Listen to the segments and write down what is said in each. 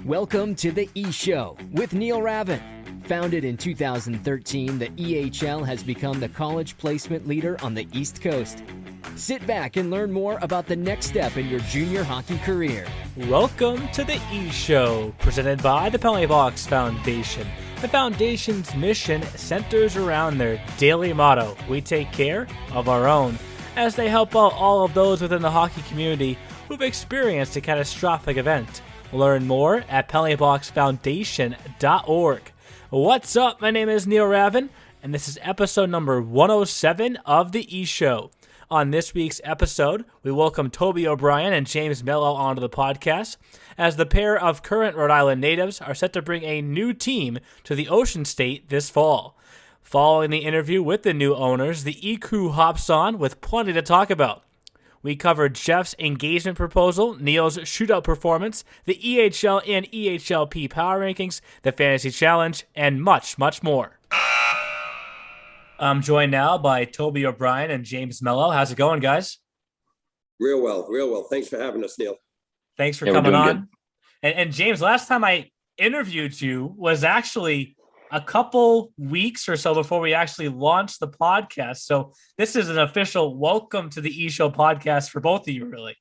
Welcome to the E-Show with Neil Ravin. Founded in 2013, the EHL has become the college placement leader on the East Coast. Sit back and learn more about the next step in your junior hockey career. Welcome to the E-Show, presented by the Penalty Box Foundation. The Foundation's mission centers around their daily motto, "We take care of our own," as they help out all of those within the hockey community who've experienced a catastrophic event. Learn more at penaltyboxfoundation.org. What's up? My name is Neil Ravin, and this is episode number 107 of the E-Show. On this week's episode, we welcome Toby O'Brien and James Mello onto the podcast, as the pair of current Rhode Island natives are set to bring a new team to the Ocean State this fall. Following the interview with the new owners, the E-Crew hops on with plenty to talk about. We covered Jeff's engagement proposal, Neil's shootout performance, the EHL and EHLP power rankings, the fantasy challenge, and much, much more. I'm joined now by Toby O'Brien and James Mello. How's it going, guys? Real well. Thanks for having us, Neil. Thanks for coming on. And James, last time I interviewed you was actually a couple weeks or so before we actually launched the podcast. So this is an official welcome to the E-Show podcast for both of you, really.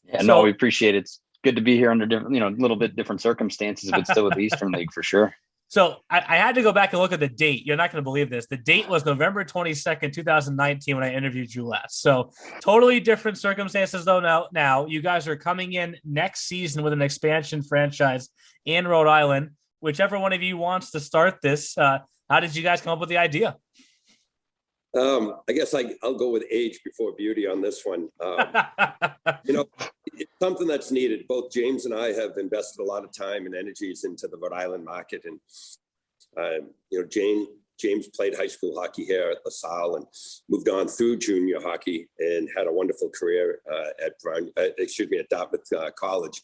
Yeah, no, we appreciate it. It's good to be here under different, a little bit different circumstances, but still with the Eastern League for sure. So I had to go back and look at the date. You're not going to believe this. The date was November 22nd, 2019 when I interviewed you last. So totally different circumstances though. Now you guys are coming in next season with an expansion franchise in Rhode Island. Whichever one of you wants to start this, how did you guys come up with the idea? I guess I'll go with age before beauty on this one. It's something that's needed. Both James and I have invested a lot of time and energies into the Rhode Island market. And, James played high school hockey here at LaSalle and moved on through junior hockey and had a wonderful career at Dartmouth College.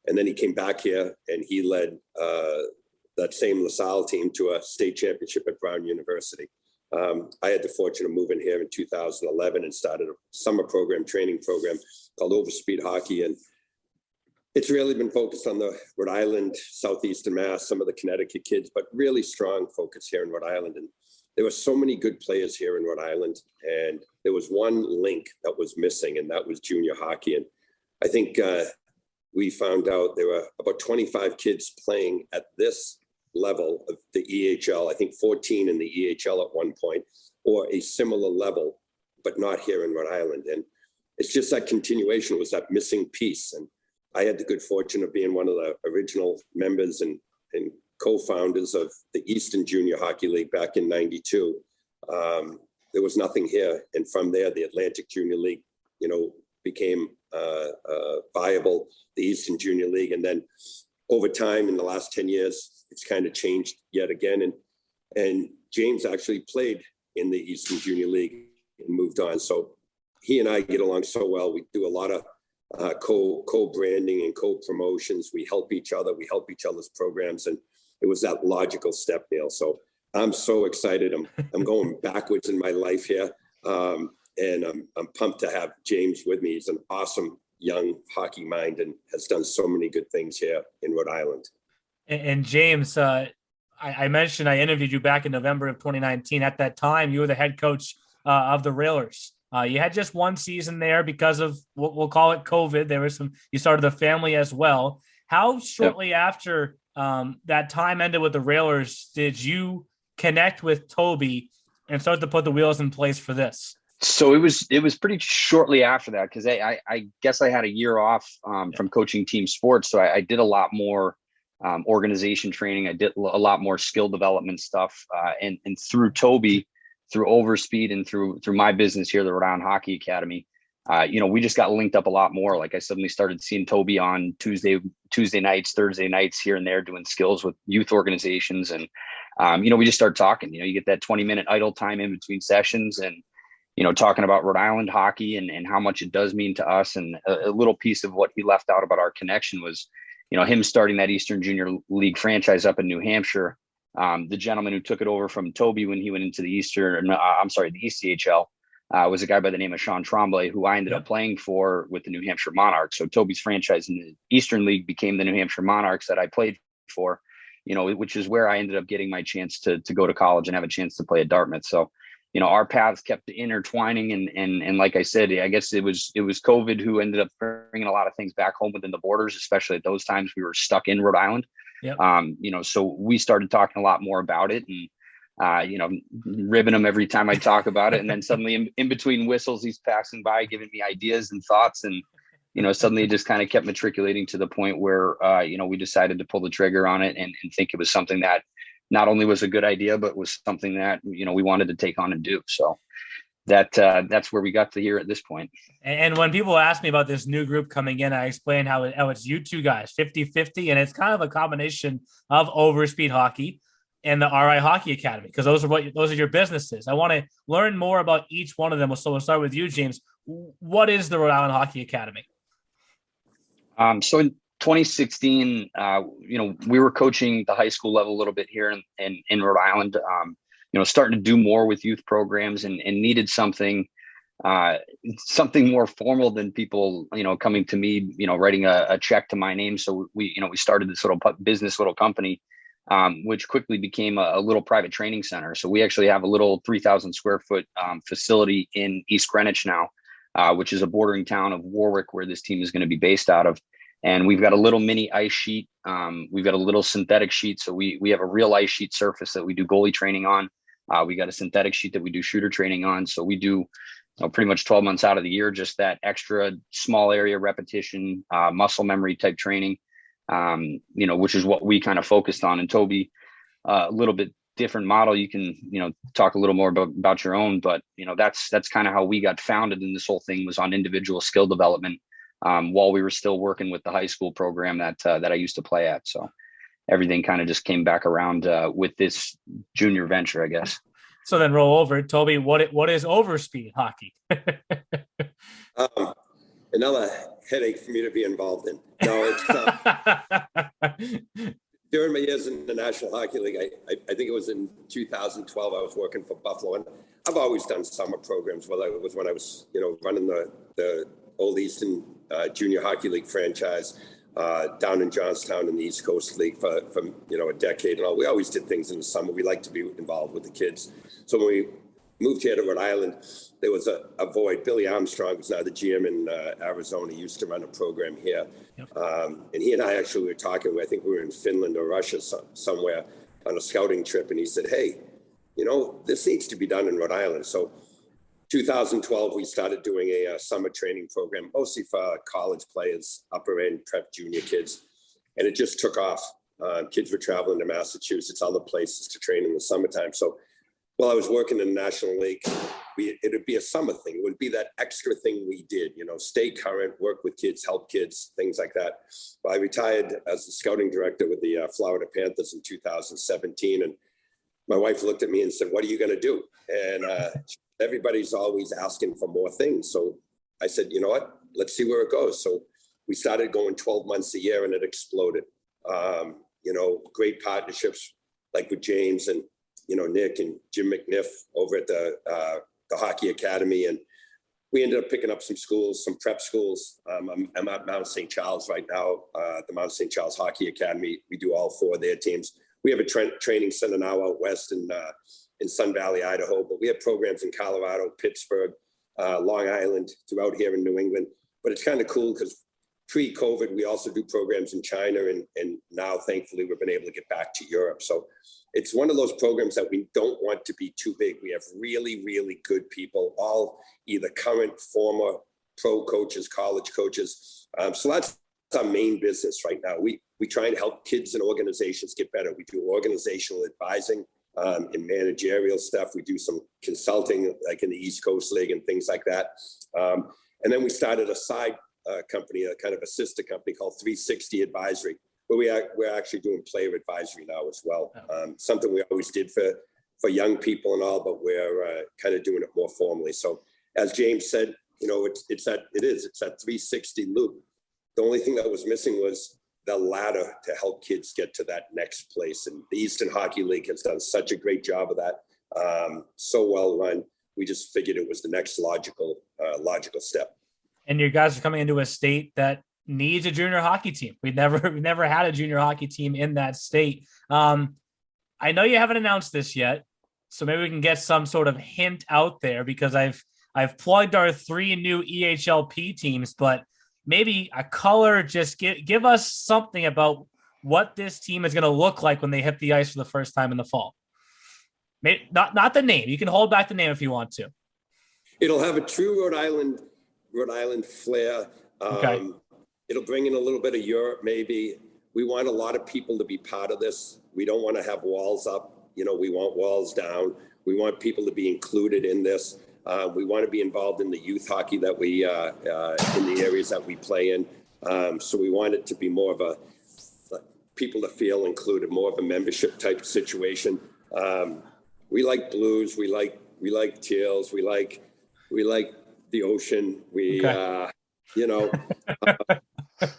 And then he came back here and he led that same LaSalle team to a state championship at Brown University. I had the fortune of moving here in 2011 and started a summer training program called Overspeed Hockey. And it's really been focused on the Rhode Island, Southeastern Mass, some of the Connecticut kids, but really strong focus here in Rhode Island. And there were so many good players here in Rhode Island. And there was one link that was missing, and that was junior hockey. And I think we found out there were about 25 kids playing at this level of the EHL, I think 14 in the EHL at one point, or a similar level, but not here in Rhode Island. And it's just that continuation was that missing piece. And I had the good fortune of being one of the original members and co-founders of the Eastern Junior Hockey League back in 92. There was nothing here. And from there, the Atlantic Junior League, became viable, the Eastern Junior League. And then over time, in the last 10 years, it's kind of changed yet again. And James actually played in the Eastern Junior League and moved on. So he and I get along so well. We do a lot of co-branding and co-promotions. We help each other. We help each other's programs. And it was that logical step, Neil. So I'm so excited. I'm going backwards in my life here. And I'm pumped to have James with me. He's an awesome young hockey mind and has done so many good things here in Rhode Island. And James, I mentioned I interviewed you back in November of 2019. At that time, you were the head coach of the Railers. You had just one season there because of what we'll call it COVID. You started a family as well. How shortly after that time ended with the Railers did you connect with Toby and start to put the wheels in place for this? So it was pretty shortly after that, because I guess I had a year off from coaching team sports. So I did a lot more organization training. I did a lot more skill development stuff. And through Toby, through Overspeed, and through my business here, the Rhode Island Hockey Academy, we just got linked up a lot more. Like I suddenly started seeing Toby on Tuesday nights, Thursday nights here and there doing skills with youth organizations. And, we just started talking. You get that 20-minute idle time in between sessions and, talking about Rhode Island hockey and how much it does mean to us. And a little piece of what he left out about our connection was, him starting that Eastern Junior League franchise up in New Hampshire. The gentleman who took it over from Toby when he went into the ECHL, was a guy by the name of Sean Tremblay, who I ended up playing for with the New Hampshire Monarchs. So Toby's franchise in the Eastern League became the New Hampshire Monarchs that I played for, which is where I ended up getting my chance to go to college and have a chance to play at Dartmouth. So, our paths kept intertwining, and like I said, I guess it was COVID who ended up bringing a lot of things back home within the borders, especially at those times we were stuck in Rhode Island. So we started talking a lot more about it, and ribbing him every time I talk about it. And then suddenly in between whistles, he's passing by, giving me ideas and thoughts. And, suddenly it just kind of kept matriculating to the point where, we decided to pull the trigger on it and think it was something that not only was a good idea, but was something that, we wanted to take on and do. So that's where we got to here at this point. And when people ask me about this new group coming in, I explain how it's you two guys, 50-50. And it's kind of a combination of Overspeed Hockey and the RI Hockey Academy, because those are your businesses. I want to learn more about each one of them. So we'll start with you, James. What is the Rhode Island Hockey Academy? So in 2016, we were coaching the high school level a little bit here in Rhode Island, starting to do more with youth programs and needed something more formal than people, coming to me, writing a check to my name. So we started this little company, which quickly became a little private training center. So we actually have a little 3,000 square foot facility in East Greenwich now, which is a bordering town of Warwick, where this team is going to be based out of. And we've got a little mini ice sheet. We've got a little synthetic sheet. So we have a real ice sheet surface that we do goalie training on. We got a synthetic sheet that we do shooter training on. So we do pretty much 12 months out of the year, just that extra small area repetition, muscle memory type training. Which is what we kind of focused on. And Toby, a little bit different model. You can, talk a little more about your own, but, that's kind of how we got founded. And this whole thing was on individual skill development while we were still working with the high school program that I used to play at. So everything kind of just came back around with this junior venture, I guess. So then roll over, Toby, what is Overspeed Hockey? Another headache for me to be involved in. No, it's during my years in the National Hockey League, I think it was in 2012, I was working for Buffalo, and I've always done summer programs, whether it was when I was, running the Old Eastern Junior Hockey League franchise down in Johnstown in the East Coast League for a decade and all. We always did things in the summer. We like to be involved with the kids. So when we moved here to Rhode Island, there was a void. Billy Armstrong was now the GM in Arizona. He used to run a program here. Yep. And he and I actually were talking, I think we were in Finland or Russia somewhere on a scouting trip. And he said, hey, this needs to be done in Rhode Island. So 2012, we started doing a summer training program, mostly for college players, upper end prep junior kids. And it just took off. Kids were traveling to Massachusetts, other places to train in the summertime. So while I was working in the National League, it would be a summer thing. It would be that extra thing we did, stay current, work with kids, help kids, things like that. Well, I retired as the scouting director with the Florida Panthers in 2017. And my wife looked at me and said, what are you going to do? And everybody's always asking for more things. So I said, you know what, let's see where it goes. So we started going 12 months a year and it exploded. Great partnerships like with James and, Nick and Jim McNiff over at the Hockey Academy. And we ended up picking up some schools, some prep schools. I'm at Mount St. Charles right now, the Mount St. Charles Hockey Academy. We do all four of their teams. We have a training center now out west in Sun Valley, Idaho, but we have programs in Colorado, Pittsburgh, Long Island, throughout here in New England. But it's kind of cool because pre-COVID, we also do programs in China, and now, thankfully, we've been able to get back to Europe. So it's one of those programs that we don't want to be too big. We have really, really good people, all either current, former pro coaches, college coaches. So that's our main business right now. We try and help kids and organizations get better. We do organizational advising and managerial stuff. We do some consulting, like in the East Coast League and things like that. And then we started a side company, a kind of a sister company called 360 Advisory, where we're actually doing player advisory now as well. Something we always did for young people and all, but we're kind of doing it more formally. So as James said, it's that 360 loop. The only thing that was missing was the ladder to help kids get to that next place. And the Eastern Hockey League has done such a great job of that. So well run. we just figured it was the next logical step. And you guys are coming into a state that needs a junior hockey team. We never had a junior hockey team in that state. I know you haven't announced this yet, so maybe we can get some sort of hint out there, because I've plugged our 3 new EHLP teams, but maybe a color, just give us something about what this team is going to look like when they hit the ice for the first time in the fall. Maybe not the name. You can hold back the name if you want to. It'll have a true Rhode Island flair. Okay. It'll bring in a little bit of Europe, maybe. We want a lot of people to be part of this. We don't want to have walls up. We want walls down. We want people to be included in this. We want to be involved in the youth hockey that we, in the areas that we play in. So we want it to be more of people to feel included, more of a membership type situation. We like blues. We like teals. We like the ocean. We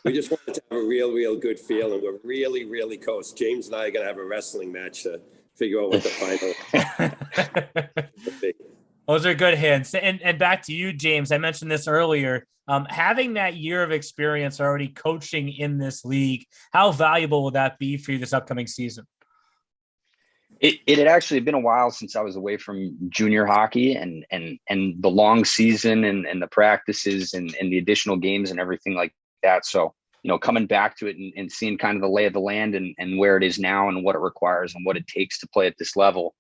just want it to have a real good feel, and we're really, really close. James and I are going to have a wrestling match to figure out what the final will be. Those are good hints. And back to you, James. I mentioned this earlier. Having that year of experience already coaching in this league, how valuable will that be for you this upcoming season? It had actually been a while since I was away from junior hockey, and the long season and the practices and the additional games and everything like that. So, coming back to it and seeing kind of the lay of the land and where it is now and what it requires and what it takes to play at this level.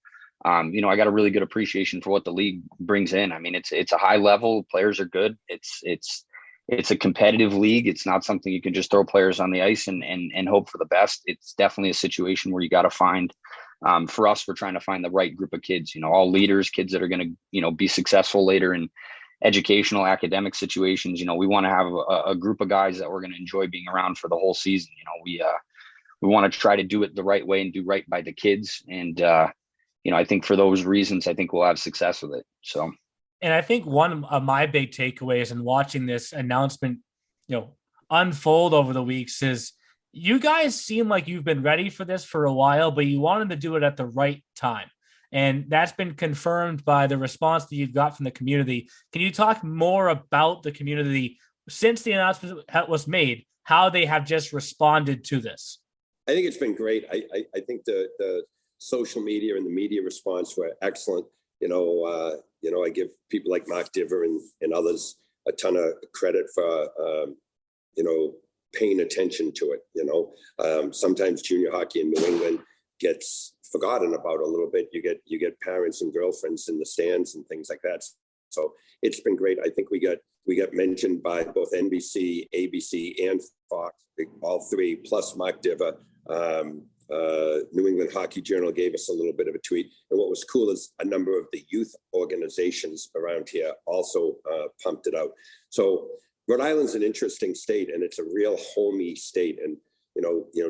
I got a really good appreciation for what the league brings in. I mean, it's a high level. Players are good. It's a competitive league. It's not something you can just throw players on the ice and hope for the best. It's definitely a situation where you got to find, for us, we're trying to find the right group of kids, all leaders, kids that are going to, be successful later in educational, academic situations. We want to have a group of guys that we're going to enjoy being around for the whole season. We want to try to do it the right way and do right by the kids. And, I think for those reasons, I think we'll have success with it. So. And I think one of my big takeaways in watching this announcement, unfold over the weeks is you guys seem like you've been ready for this for a while, but you wanted to do it at the right time. And that's been confirmed by the response that you've got from the community. Can you talk more about the community since the announcement was made, how they have just responded to this? I think it's been great. I think the social media and the media response were excellent. I give people like Mark Diver and others a ton of credit for, paying attention to it. Sometimes junior hockey in New England gets forgotten about a little bit. You get parents and girlfriends in the stands and things like that. So it's been great. I think we got mentioned by both NBC, ABC, and Fox, all 3, plus Mark Diver. New England Hockey Journal gave us a little bit of a tweet. And what was cool is a number of the youth organizations around here also pumped it out. So Rhode Island's an interesting state, and it's a real homey state. And,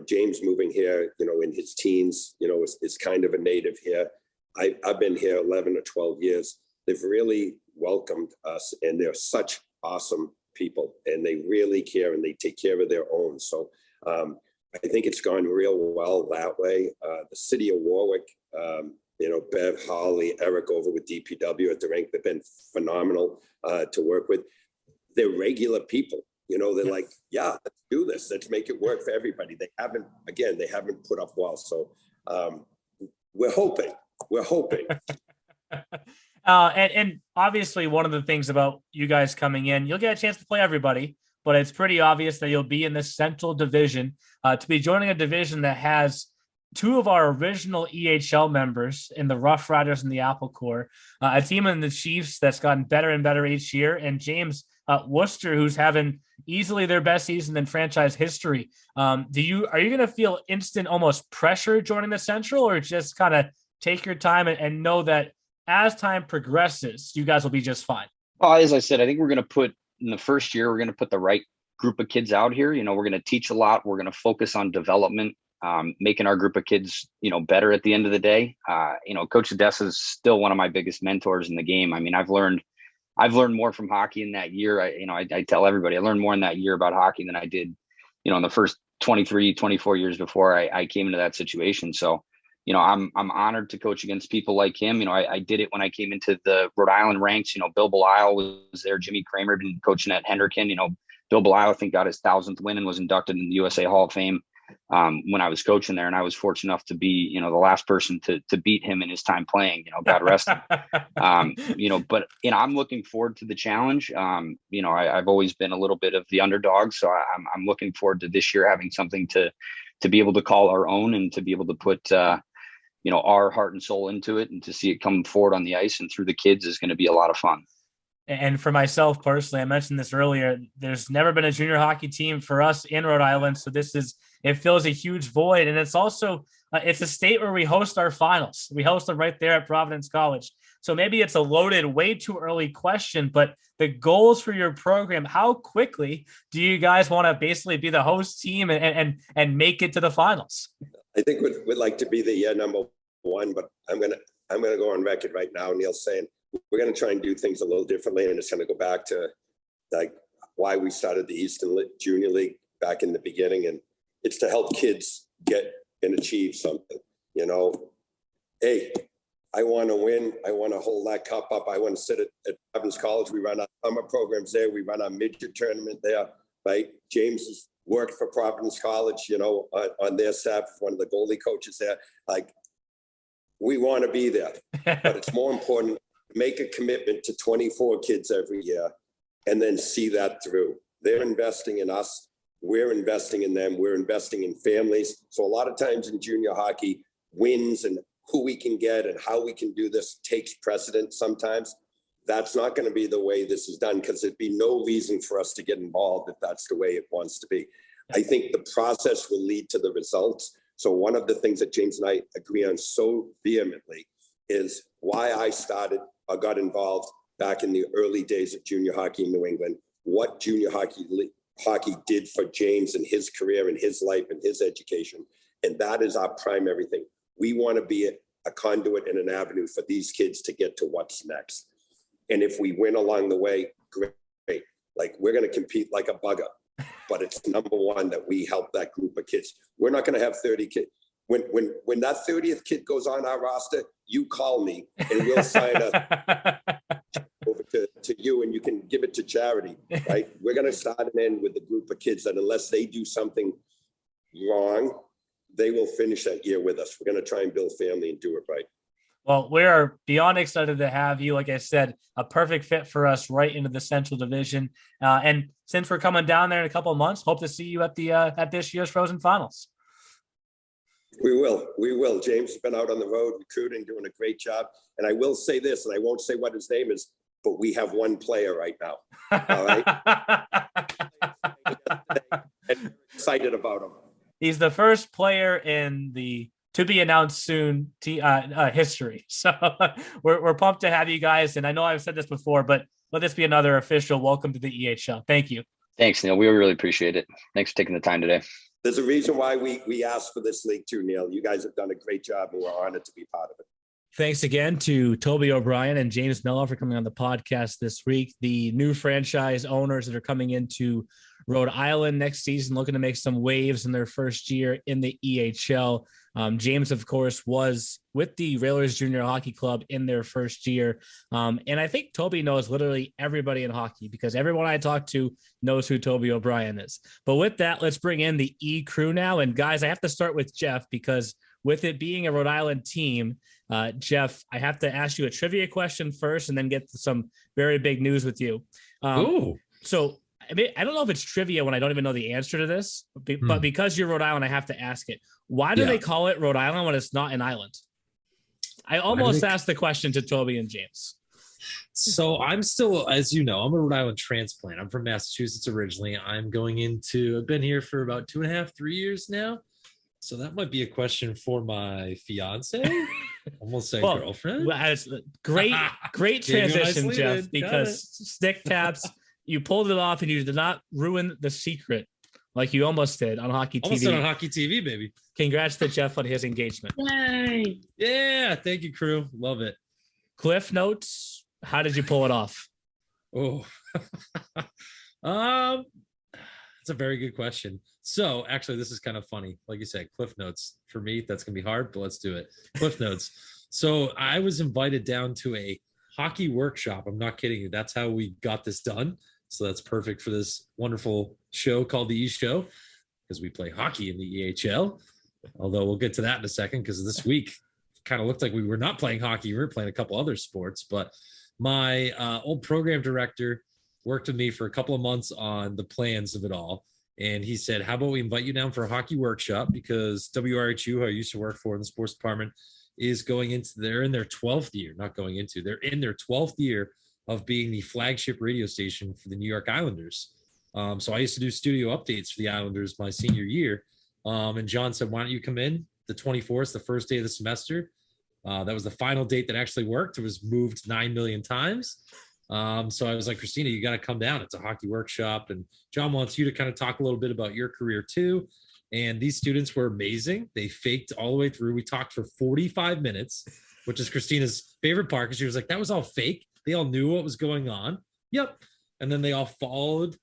James moving here, in his teens, is kind of a native here. I've been here 11 or 12 years. They've really welcomed us, and they're such awesome people, and they really care, and they take care of their own. So, I think it's gone real well that way. The city of Warwick, Bev, Holly, Eric over with DPW at the rink, they've been phenomenal to work with. They're regular people. They're like, yeah, let's do this. Let's make it work for everybody. They haven't put up walls. So we're hoping. And obviously one of the things about you guys coming in, you'll get a chance to play everybody, but it's pretty obvious that you'll be in the Central Division to be joining a division that has 2 of our original EHL members in the Rough Riders and the Apple Corps, a team in the Chiefs that's gotten better and better each year, and James Worcester, who's having easily their best season in franchise history. Are you going to feel instant almost pressure joining the Central, or just kind of take your time and know that as time progresses, you guys will be just fine? Well, as I said, I think we're going to put in the first year, we're going to put the right group of kids out here. We're going to teach a lot. We're going to focus on development, making our group of kids, better at the end of the day. Coach Odessa is still one of my biggest mentors in the game. I mean, I've learned more from hockey in that year. I tell everybody I learned more in that year about hockey than I did, in the first 23, 24 years before I came into that situation. So, I'm honored to coach against people like him. I did it when I came into the Rhode Island ranks. Bill Belisle was there. Jimmy Kramer been coaching at Henderson. Bill Belisle, I think, got his 1,000th win and was inducted in the USA Hall of Fame when I was coaching there. And I was fortunate enough to be, the last person to beat him in his time playing, God rest him. But, I'm looking forward to the challenge. I've always been a little bit of the underdog. So I'm looking forward to this year having something to be able to call our own and to be able to put, our heart and soul into it, and to see it come forward on the ice and through the kids is going to be a lot of fun. And for myself personally, I mentioned this earlier, there's never been a junior hockey team for us in Rhode Island. So it fills a huge void. And it's also, it's a state where we host our finals. We host them right there at Providence College. So maybe it's a loaded, way too early question, but the goals for your program, how quickly do you guys want to basically be the host team and make it to the finals? I think we'd like to be the year number one, but I'm gonna go on record right now, Neil, saying we're gonna try and do things a little differently, and it's gonna go back to like why we started the Eastern Junior League back in the beginning, and it's to help kids get and achieve something. Hey, I want to win. I want to hold that cup up. I want to sit at Providence College. We run our summer programs there. We run our midget tournament there. Right? James has worked for Providence College, on their staff, one of the goalie coaches there. Like, we want to be there, but it's more important to make a commitment to 24 kids every year and then see that through. They're investing in us. We're investing in them. We're investing in families. So a lot of times in junior hockey, wins and who we can get and how we can do this takes precedence sometimes. That's not going to be the way this is done, because there'd be no reason for us to get involved if that's the way it wants to be. I think the process will lead to the results. So one of the things that James and I agree on so vehemently is why I started or got involved back in the early days of junior hockey in New England, what junior hockey did for James and his career and his life and his education. And that is our primary thing. We want to be a conduit and an avenue for these kids to get to what's next. And if we win along the way, great. Like, we're going to compete like a bugger, but it's number one that we help that group of kids. We're not going to have 30 kids. When that 30th kid goes on our roster, you call me and we'll sign a over to you, and you can give it to charity, right? We're going to start and end with the group of kids that unless they do something wrong, they will finish that year with us. We're going to try and build family and do it right. Well, we are beyond excited to have you. Like I said, a perfect fit for us right into the Central Division. And since we're coming down there in a couple of months, hope to see you at the at this year's Frozen Finals. We will. James has been out on the road recruiting, doing a great job. And I will say this, and I won't say what his name is, but we have one player right now. All right. And we're excited about him. He's the first player in the to be announced soon history. So we're pumped to have you guys. And I know I've said this before, but let this be another official welcome to the EHL. Thank you. Thanks, Neil. We really appreciate it. Thanks for taking the time today. There's a reason why we asked for this league too, Neil. You guys have done a great job, and we're honored to be part of it. Thanks again to Toby O'Brien and James Mello for coming on the podcast this week. The new franchise owners that are coming into Rhode Island next season, looking to make some waves in their first year in the EHL. James, of course, was with the Railers Junior Hockey Club in their first year. And I think Toby knows literally everybody in hockey because everyone I talk to knows who Toby O'Brien is. But with that, let's bring in the E crew now. And guys, I have to start with Jeff because with it being a Rhode Island team, Jeff, I have to ask you a trivia question first and then get to some very big news with you. So I mean, I don't know if it's trivia when I don't even know the answer to this, but because you're Rhode Island, I have to ask it. Why do they call it Rhode Island when it's not an island? I almost asked the question to Toby and James. So I'm still, as you know, I'm a Rhode Island transplant. I'm from Massachusetts originally. I've been here for about 2.5, 3 years now. So that might be a question for my fiance. Almost say girlfriend. Well, great transition, Jeff, because stick taps, you pulled it off and you did not ruin the secret like you almost did on Hockey TV. Almost did on Hockey TV, baby. Congrats to Jeff on his engagement. Yay. Yeah, thank you, crew. Love it. Cliff notes, how did you pull it off? Oh, that's a very good question. So actually, this is kind of funny. Like you said, Cliff Notes. For me, that's going to be hard, but let's do it. Cliff Notes. So I was invited down to a hockey workshop. I'm not kidding you. That's how we got this done. So that's perfect for this wonderful show called the E Show, because we play hockey in the EHL. Although we'll get to that in a second, because this week kind of looked like we were not playing hockey. We were playing a couple other sports. But my old program director worked with me for a couple of months on the plans of it all. And he said, how about we invite you down for a hockey workshop? Because WRHU, who I used to work for in the sports department, is they're in their 12th year, they're in their 12th year of being the flagship radio station for the New York Islanders. So I used to do studio updates for the Islanders my senior year. And John said, why don't you come in the 24th, the first day of the semester? That was the final date that actually worked. It was moved 9 million times. So I was like, Christina, you got to come down. It's a hockey workshop. And John wants you to kind of talk a little bit about your career too. And these students were amazing. They faked all the way through. We talked for 45 minutes, which is Christina's favorite part, because she was like, that was all fake. They all knew what was going on. Yep. And then they all followed.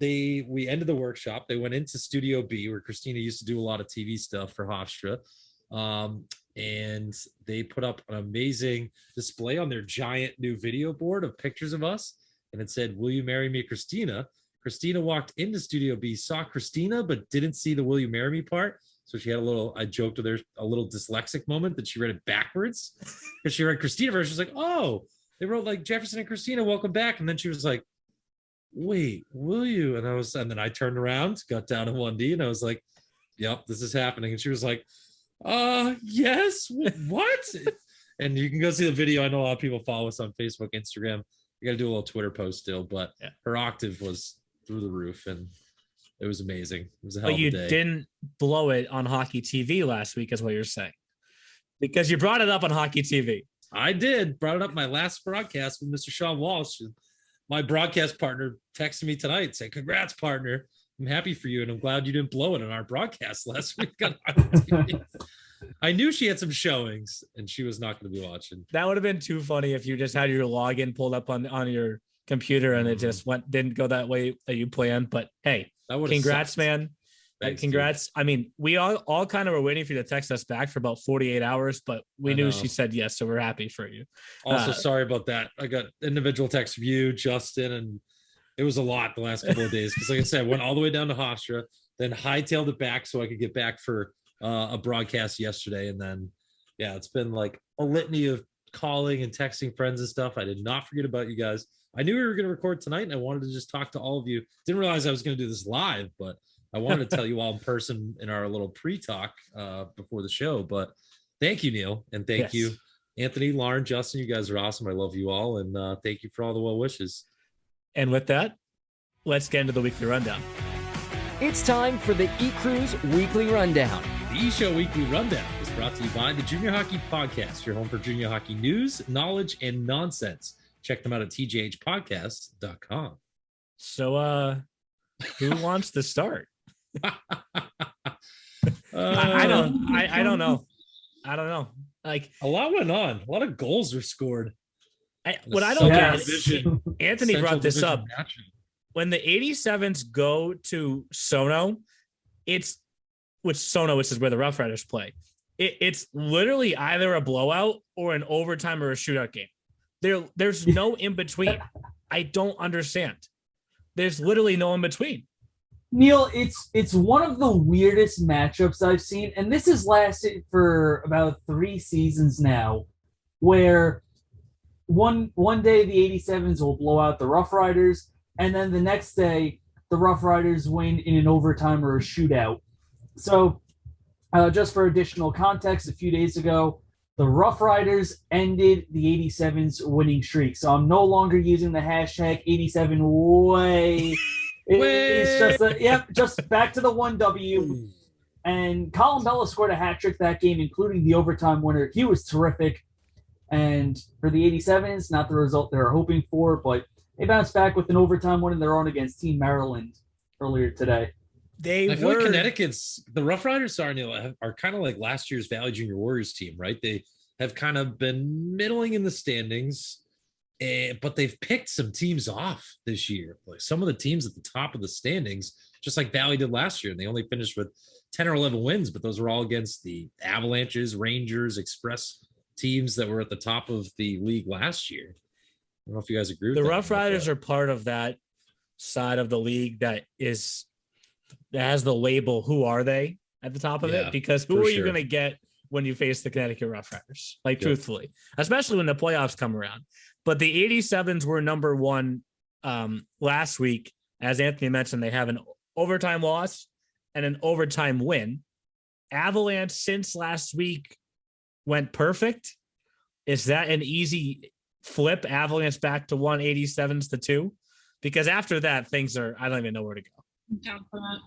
We ended the workshop. They went into Studio B, where Christina used to do a lot of TV stuff for Hofstra. And they put up an amazing display on their giant new video board of pictures of us. And it said, will you marry me, Christina? Christina walked into Studio B, saw Christina, but didn't see the will you marry me part. So she had I joked with her, a little dyslexic moment that she read it backwards, because she read Christina first. She was like, oh, they wrote like Jefferson and Christina, welcome back. And then she was like, wait, will you? And then I turned around, got down to 1D, and I was like, yep, this is happening. And she was like, yes, what? And you can go see the video. I know a lot of people follow us on Facebook, Instagram. You got to do a little Twitter post still, but yeah, her octave was through the roof, and it was amazing. It was a hell of a day. But you didn't blow it on Hockey TV last week, is what you're saying, because you brought it up on Hockey TV. I did. Brought it up my last broadcast with Mr. Sean Walsh. My broadcast partner texted me tonight, saying, congrats, partner. I'm happy for you, and I'm glad you didn't blow it on our broadcast last week on TV. I knew she had some showings, and she was not going to be watching. That would have been too funny if you just had your login pulled up on your computer and it just didn't go that way that you planned. But hey, congrats, sucked. Man. Thanks, congrats. Dude. I mean, we all kind of were waiting for you to text us back for about 48 hours, but we knew she said yes, so we're happy for you. Also, sorry about that. I got individual texts from you, Justin, and it was a lot the last couple of days, because like I said, I went all the way down to Hofstra, then hightailed it back so I could get back for a broadcast yesterday. And then, yeah, it's been like a litany of calling and texting friends and stuff. I did not forget about you guys. I knew we were going to record tonight, and I wanted to just talk to all of you. Didn't realize I was going to do this live, but I wanted to tell you all in person in our little pre-talk before the show. But thank you, Neil. And thank you, Anthony, Lauren, Justin. You guys are awesome. I love you all. And thank you for all the well wishes. And with that, let's get into the weekly rundown. It's time for the E-Crew's Weekly Rundown. The E-Show Weekly Rundown is brought to you by the Junior Hockey Podcast, your home for junior hockey news, knowledge, and nonsense. Check them out at tjhpodcast.com. So, who wants to start? I don't know. Like, a lot went on. A lot of goals were scored. What I don't get is, Anthony brought this up. When the 87s go to Sono, which is where the Rough Riders play. It's literally either a blowout or an overtime or a shootout game. There's no in between. I don't understand. There's literally no in between. Neil, it's one of the weirdest matchups I've seen, and this has lasted for about 3 seasons now, where one day the 87s will blow out the Rough Riders, and then the next day the Rough Riders win in an overtime or a shootout. So just for additional context, a few days ago, the Rough Riders ended the 87's winning streak. So I'm no longer using the hashtag 87 way. It's just just back to the 1W. And Colin Bella scored a hat trick that game, including the overtime winner. He was terrific. And for the 87s, not the result they were hoping for, but they bounced back with an overtime win of their own against Team Maryland earlier today. I feel like Connecticut's, the Rough Riders are kind of like last year's Valley Junior Warriors team, right? They have kind of been middling in the standings, but they've picked some teams off this year. Like some of the teams at the top of the standings just like Valley did last year. And they only finished with 10 or 11 wins, but those were all against the Avalanches, Rangers, Express teams that were at the top of the league last year. I don't know if you guys agree with The that. Rough Riders are part of that side of the league that has the label "Who are they?" at the top of it, because who are you going to get when you face the Connecticut Rough Riders? Like, truthfully, especially when the playoffs come around. But the 87s were number one last week. As Anthony mentioned, they have an overtime loss and an overtime win. Avalanche since last week went perfect. Is that an easy flip? Avalanche back to 187s to 2? Because after that, things are, I don't even know where to go. Down for that.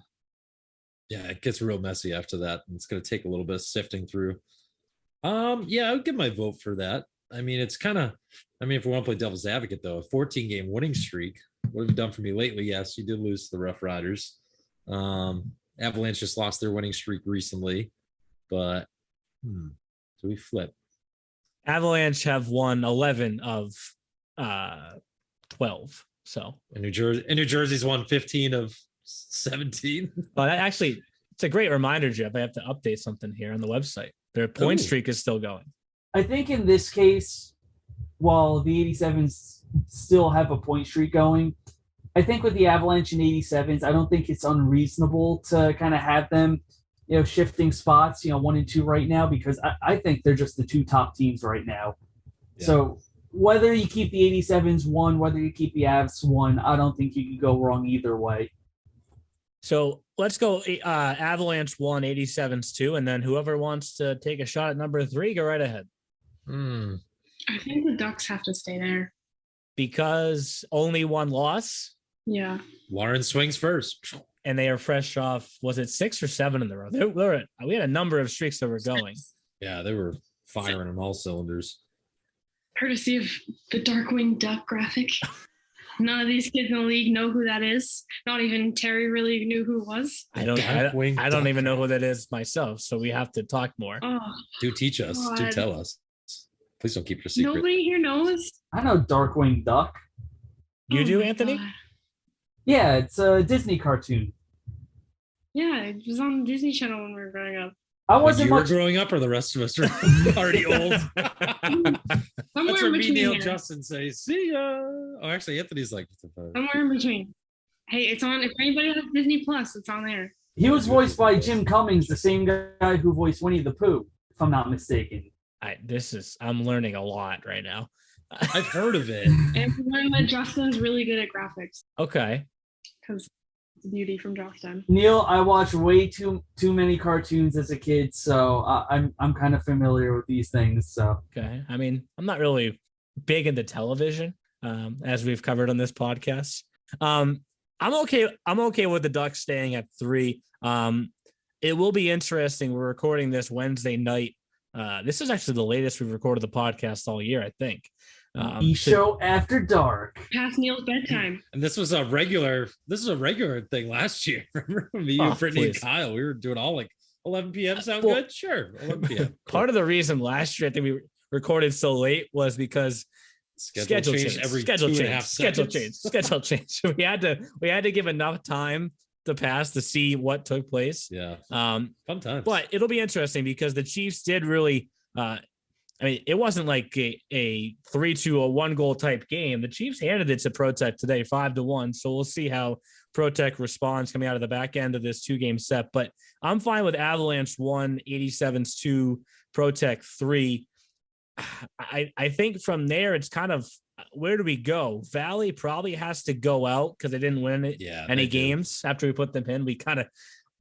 Yeah, it gets real messy after that. And it's going to take a little bit of sifting through. Yeah, I would give my vote for that. I mean, it's kind of, if we want to play devil's advocate, though, a 14-game winning streak. What have you done for me lately? Yes, you did lose to the Rough Riders. Avalanche just lost their winning streak recently. But do we flip? Avalanche have won 11 of 12. So New Jersey's won 15 of 17. Well, actually, it's a great reminder, Jeff. I have to update something here on the website. Their point streak is still going. I think in this case, while the 87s still have a point streak going, I think with the Avalanche and 87s, I don't think it's unreasonable to kind of have them, shifting spots, 1 and 2 right now, because I think they're just the two top teams right now. Yeah. So whether you keep the 87s 1, whether you keep the Avs 1, I don't think you can go wrong either way. So let's go Avalanche 1, 87s 2, and then whoever wants to take a shot at number 3, go right ahead. I think the Ducks have to stay there. Because only one loss? Yeah. Lauren swings first. And they are fresh off, was it 6 or 7 in the row? We had a number of streaks that were going. Yeah, they were firing on all cylinders. Courtesy of the Darkwing Duck graphic. None of these kids in the league know who that is. Not even Terry really knew who it was. I don't even know who that is myself, so we have to talk more. Oh, do teach us. God. Do tell us. Please don't keep your secret. Nobody here knows. I know Darkwing Duck. You do, Anthony? God. Yeah, it's a Disney cartoon. Yeah, it was on Disney Channel when we were growing up. I wasn't you were growing up, or the rest of us are already old. That's where me, Neil, Justin say, "See ya." Oh, actually, Anthony's like, somewhere in between. Hey, it's on. If anybody has Disney Plus, it's on there. He was voiced by Jim Cummings, the same guy who voiced Winnie the Pooh, if I'm not mistaken. I'm learning a lot right now. I've heard of it. And learn that Justin's really good at graphics. Okay. Because it's beauty from Justin. Neil, I watched way too many cartoons as a kid, so I'm kind of familiar with these things. So okay, I'm not really big into television, as we've covered on this podcast. I'm okay with the Ducks staying at 3. It will be interesting. We're recording this Wednesday night. This is actually the latest we've recorded the podcast all year, I think. Show after dark. Past Neil's bedtime. And this was a regular thing last year. Remember me, Brittany, and Kyle? We were doing all like 11 p.m. Sound good? Sure. 11 p.m. Cool. Part of the reason last year I think we recorded so late was because schedule change. We had to give enough time to pass to see what took place. Yeah. Fun times. But it'll be interesting because the Chiefs did really it wasn't like a 3-2 a 1-goal type game. The Chiefs handed it to ProTech today 5-1. So we'll see how ProTech responds coming out of the back end of this 2-game set. But I'm fine with Avalanche 1, 87s 2, ProTech 3. I think from there it's kind of, where do we go? Valley probably has to go out because they didn't win any games after we put them in.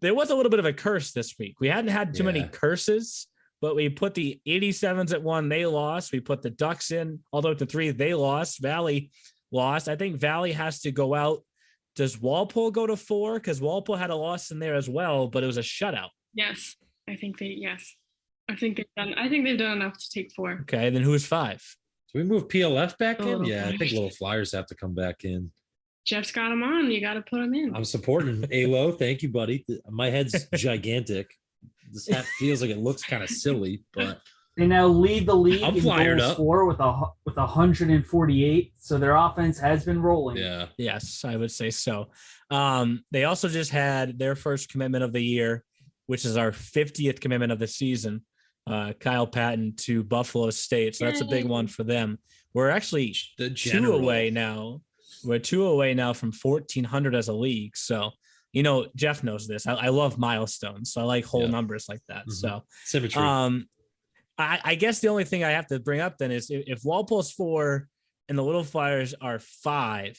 There was a little bit of a curse this week. We hadn't had too many curses, but we put the 87s at 1, they lost. We put the Ducks in, although to 3, they lost. Valley lost. I think Valley has to go out. Does Walpole go to 4? Because Walpole had a loss in there as well, but it was a shutout. Yes. I think they've done enough to take 4. Okay, then who's 5? Do we move PLF back in? Yeah, I think Little Flyers have to come back in. Jeff's got him on. You got to put him in. I'm supporting Alo. Thank you, buddy. My head's gigantic. This hat feels like it looks kind of silly, but They now lead the league I'm in fired goals up. for with 148. So their offense has been rolling. Yeah. Yes, I would say so. They also just had their first commitment of the year, which is our 50th commitment of the season. Kyle Patton to Buffalo State. So that's a big one for them. We're actually The two general. away now. We're 2 away now from 1,400 as a league. So, you know, Jeff knows this. I love milestones. So I like whole numbers like that. Mhm. So Symmetry. I guess the only thing I have to bring up then is if Walpole's 4 and the Little Flyers are 5,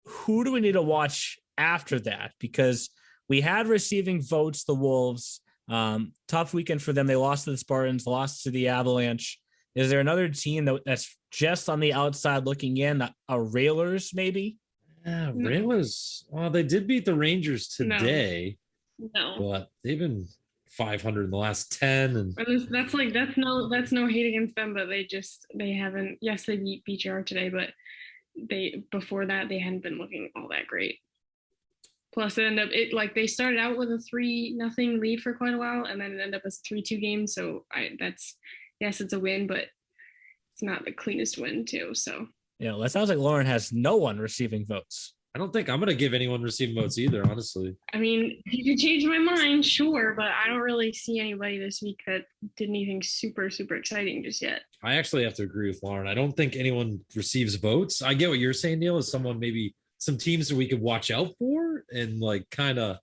who do we need to watch after that? Because we had receiving votes, the Wolves. Tough weekend for them. They lost to the Spartans, lost to the Avalanche. Is there another team that's just on the outside looking in? A Railers, maybe? Yeah, Railers. Well, they did beat the Rangers today, No. but they've been 500 in the last 10. And That's no hate against them, but they haven't. Yes, they beat BGR today, but before that they hadn't been looking all that great. Plus, they started out with a 3-0 lead for quite a while, and then it ended up as a 3-2 game. So yes, it's a win, but it's not the cleanest win too. So Yeah, that sounds like Lauren has no one receiving votes. I don't think I'm going to give anyone receiving votes either, honestly. I mean, you could change my mind, sure, but I don't really see anybody this week that did anything super, super exciting just yet. I actually have to agree with Lauren. I don't think anyone receives votes. I get what you're saying, Neil, is someone maybe some teams that we could watch out for and like kind of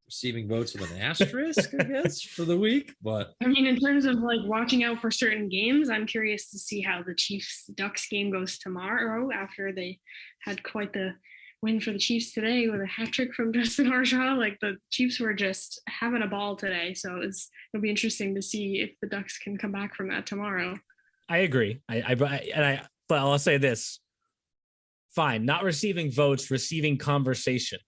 receiving votes with an asterisk, I guess, for the week. But I mean, in terms of like watching out for certain games, I'm curious to see how the Chiefs-Ducks game goes tomorrow after they had quite the win for the Chiefs today with a hat trick from Justin Harshaw. Like the Chiefs were just having a ball today. So it'll be interesting to see if the Ducks can come back from that tomorrow. I agree. But I'll say this. Fine. Not receiving votes, receiving conversation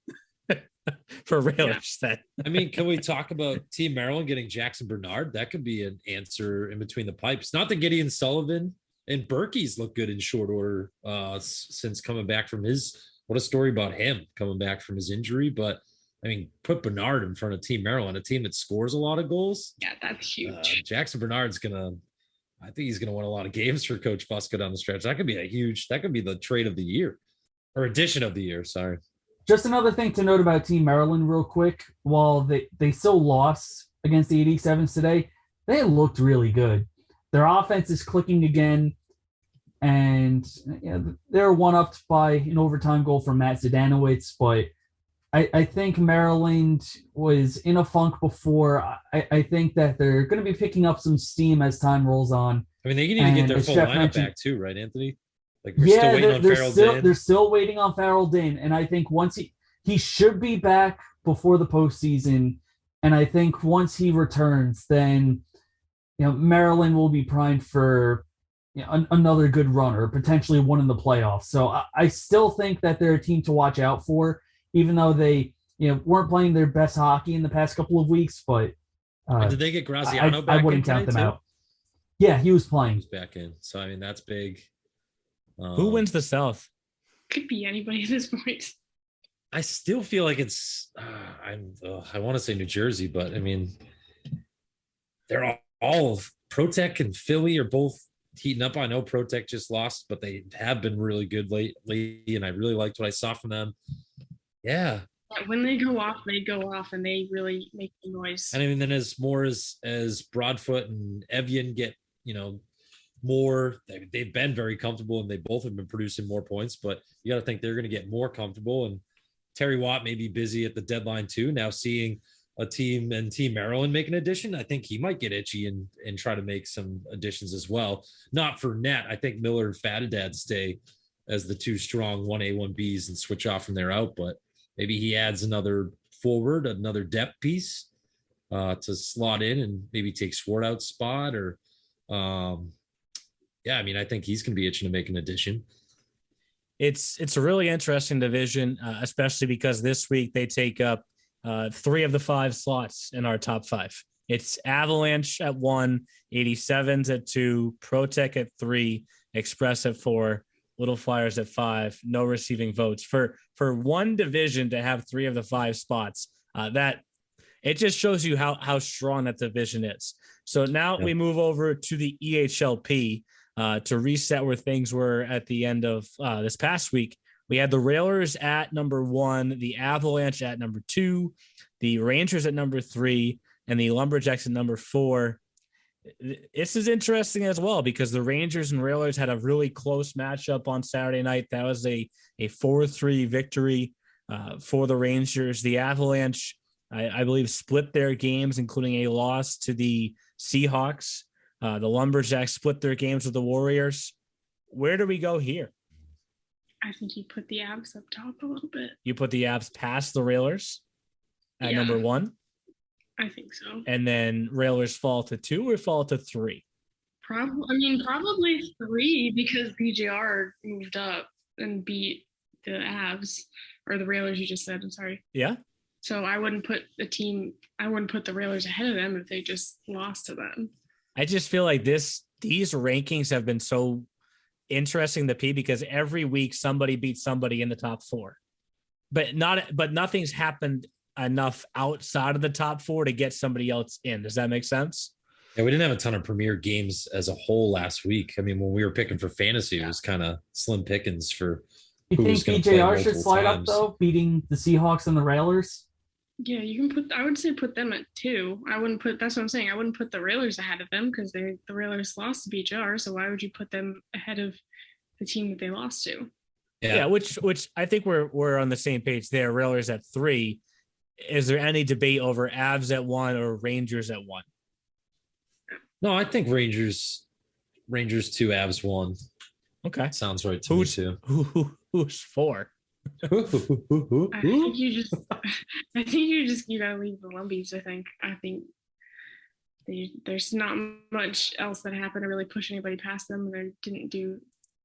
for Railers. Yeah. I mean, can we talk about Team Maryland getting Jackson Bernard? That could be an answer in between the pipes. Not that Gideon Sullivan and Berkey's look good in short order since coming back from what a story about him coming back from his injury. But I mean, put Bernard in front of Team Maryland, a team that scores a lot of goals. Yeah, that's huge. Jackson Bernard's I think he's gonna win a lot of games for Coach Fusco down the stretch. That could be the trade of the year or addition of the year. Sorry. Just another thing to note about Team Maryland real quick. While they still lost against the 87s today, they looked really good. Their offense is clicking again. And they're one-upped by an overtime goal from Matt Zdanowicz, but I think Maryland was in a funk before. I think that they're going to be picking up some steam as time rolls on. I mean, they can even get their full lineup back too, right, Anthony? Like we're still waiting on Farrell Dinn. They're still waiting on Farrell Dinn, and I think once he should be back before the postseason, and I think once he returns, then Maryland will be primed for another good run or potentially one in the playoffs. So I still think that they're a team to watch out for, even though they weren't playing their best hockey in the past couple of weeks. But did they get Graziano back? I wouldn't count them out. Yeah, he was playing. He's back in. So I mean, that's big. Who wins the South? Could be anybody at this point. I still feel like it's. I want to say New Jersey, but I mean, they're all Protec and Philly are both heating up. I know Protec just lost, but they have been really good lately, and I really liked what I saw from them. Yeah. When they go off, and they really make the noise. And I mean, then as Broadfoot and Evian get, more, they've been very comfortable, and they both have been producing more points, but you got to think they're going to get more comfortable. And Terry Watt may be busy at the deadline too. Now seeing a team and Team Maryland make an addition, I think he might get itchy and try to make some additions as well. Not for net. I think Miller and Fatadad stay as the two strong 1A, 1Bs and switch off from there out, but maybe he adds another forward, another depth piece to slot in and maybe take Swart out spot or I mean, I think he's going to be itching to make an addition. It's a really interesting division, especially because this week they take up 3 of the 5 slots in our top 5. It's Avalanche at 1, 87s at 2, Protec at 3, Express at 4, Little Flyers at 5. No receiving votes for one division to have 3 of the 5 spots. That It just shows you how strong that division is. So now we move over to the EHLP to reset where things were at the end of this past week. We had the Railers at number 1, the Avalanche at number 2, the Rangers at number 3, and the Lumberjacks at number 4. This is interesting as well because the Rangers and Railers had a really close matchup on Saturday night. That was a 4-3 victory for the Rangers. The Avalanche, I believe, split their games, including a loss to the Seahawks. The Lumberjacks split their games with the Warriors. Where do we go here? I think you put the Avs up top a little bit. You put the Avs past the Railers at number 1? I think so. And then Railers fall to 2 or fall to 3? Probably 3 because PGR moved up and beat the Avs or the Railers. You just said. I'm sorry. Yeah. So I wouldn't put the Railers ahead of them if they just lost to them. I just feel like these rankings have been so interesting to P because every week somebody beats somebody in the top 4, but nothing's happened enough outside of the top 4 to get somebody else in. Does that make sense? Yeah, we didn't have a ton of premier games as a whole last week. I mean, when we were picking for fantasy, it was kind of slim pickings for. You think BJR should slide up though, beating the Seahawks and the Railers? Yeah, you can I would say put them at 2. That's what I'm saying. I wouldn't put the Railers ahead of them because the Railers lost to BJR. So why would you put them ahead of the team that they lost to? Yeah, which I think we're on the same page there. Railers at 3. Is there any debate over Avs at 1 or Rangers at 1? No, I think Rangers 2, Avs 1. Okay. Sounds right to me too. Who's 4? I think you gotta leave the Lumbies. I think there's not much else that happened to really push anybody past them, and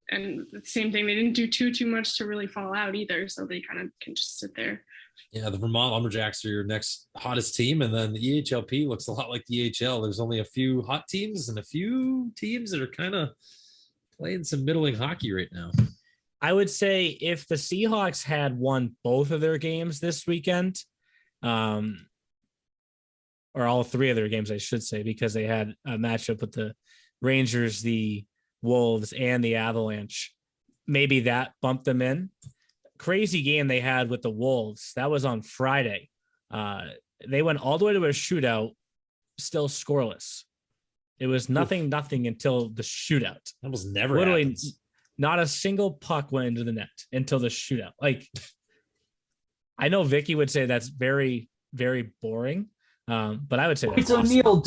and the same thing, they didn't do too much to really fall out either, so they kind of can just sit there. Yeah, the Vermont Lumberjacks are your next hottest team, and then the EHLP looks a lot like the EHL. There's only a few hot teams and a few teams that are kind of playing some middling hockey right now. I would say if the Seahawks had won both of their games this weekend, or all 3 of their games, I should say, because they had a matchup with the Rangers, the Wolves, and the Avalanche, maybe that bumped them in. Crazy game they had with the Wolves. That was on Friday. They went all the way to a shootout, still scoreless. It was nothing until the shootout. That was never literally happens. Not a single puck went into the net until the shootout. Like, I know Vicky would say that's very, very boring, but I would say that's so awesome. Neil,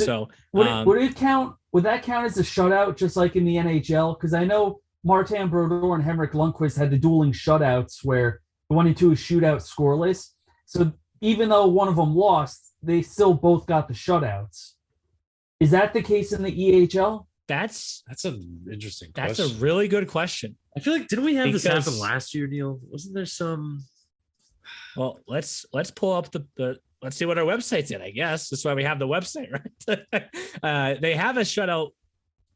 would that count as a shutout, just like in the NHL? Because I know Martin Brodeur and Henrik Lundqvist had the dueling shutouts where the 1 and 2 is shootout scoreless. So even though one of them lost, they still both got the shutouts. Is that the case in the EHL? That's an interesting question. That's a really good question. I feel like, didn't we have this happen last year, Neil? Wasn't there some? Well, let's pull up the let's see what our website did, I guess. That's why we have the website, right? They have a shutout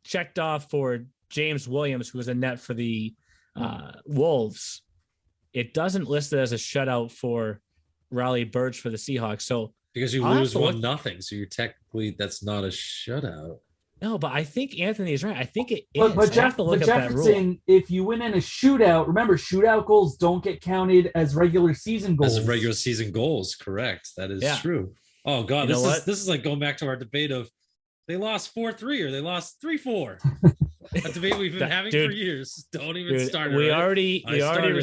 checked off for James Williams, who was a net for the Wolves. It doesn't list it as a shutout for Riley Birch for the Seahawks. So because you lose 1-0, so you're technically, that's not a shutout. No, but I think Anthony is right. I think it is. But Jefferson, if you win in a shootout, remember, shootout goals don't get counted as regular season goals. As regular season goals, correct. That is true. Oh, God, this is like going back to our debate of they lost 4-3 or they lost 3-4. A debate we've been having for years. Don't even start it. We already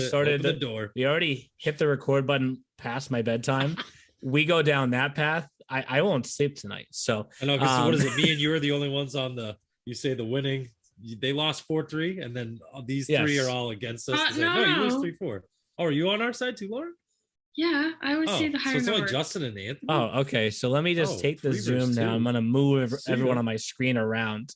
started the door. We already hit the record button past my bedtime. We go down that path. I won't sleep tonight. So I know, because what is it? Me and you are the only ones on you say the winning. They lost 4-3, and then these 3 are all against us. No, you lost 3-4. Oh, are you on our side too, Lauren? Yeah, I would say the higher so number. It's only Justin and Anthony. Oh, okay. So let me just take the Zoom now. I'm gonna move everyone on my screen around.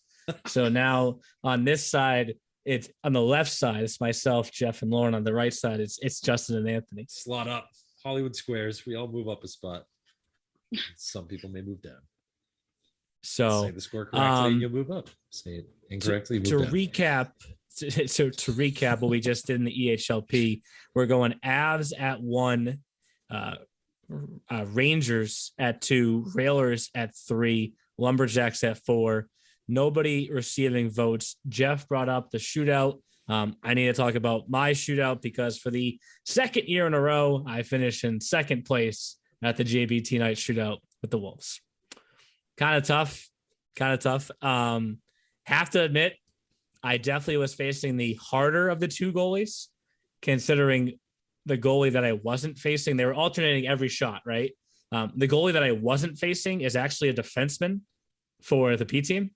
So now on this side, it's on the left side, it's myself, Jeff, and Lauren. On the right side, it's Justin and Anthony. Slot up. Hollywood squares. We all move up a spot. Some people may move down. So say the score correctly, and you'll move up. Say it incorrectly. To recap what we just did in the EHLP, we're going Avs at 1, Rangers at 2, Railers at 3, Lumberjacks at 4. Nobody receiving votes. Jeff brought up the shootout. I need to talk about my shootout because for the second year in a row, I finished in second place at the JBT night shootout with the Wolves. Kind of tough. Have to admit, I definitely was facing the harder of the two goalies, considering the goalie that I wasn't facing. They were alternating every shot, right? The goalie that I wasn't facing is actually a defenseman for the P team.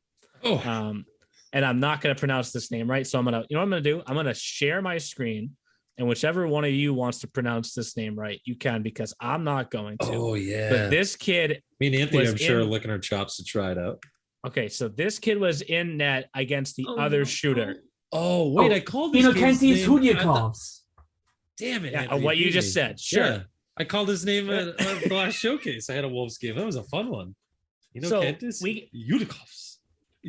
And I'm not going to pronounce this name right. So I'm going to, what I'm going to do? I'm going to share my screen, and whichever one of you wants to pronounce this name right, you can, because I'm not going to. Oh, yeah. But this kid. Me and Anthony, I'm sure, are licking our chops to try it out. Okay. So this kid was in net against the other shooter. Oh, wait. I called this Innocentis Hudyakovs. Damn it. Yeah, what you just said. Sure. Yeah. I called his name at the last showcase. I had a Wolves game. That was a fun one. Innocentis Hudyakovs.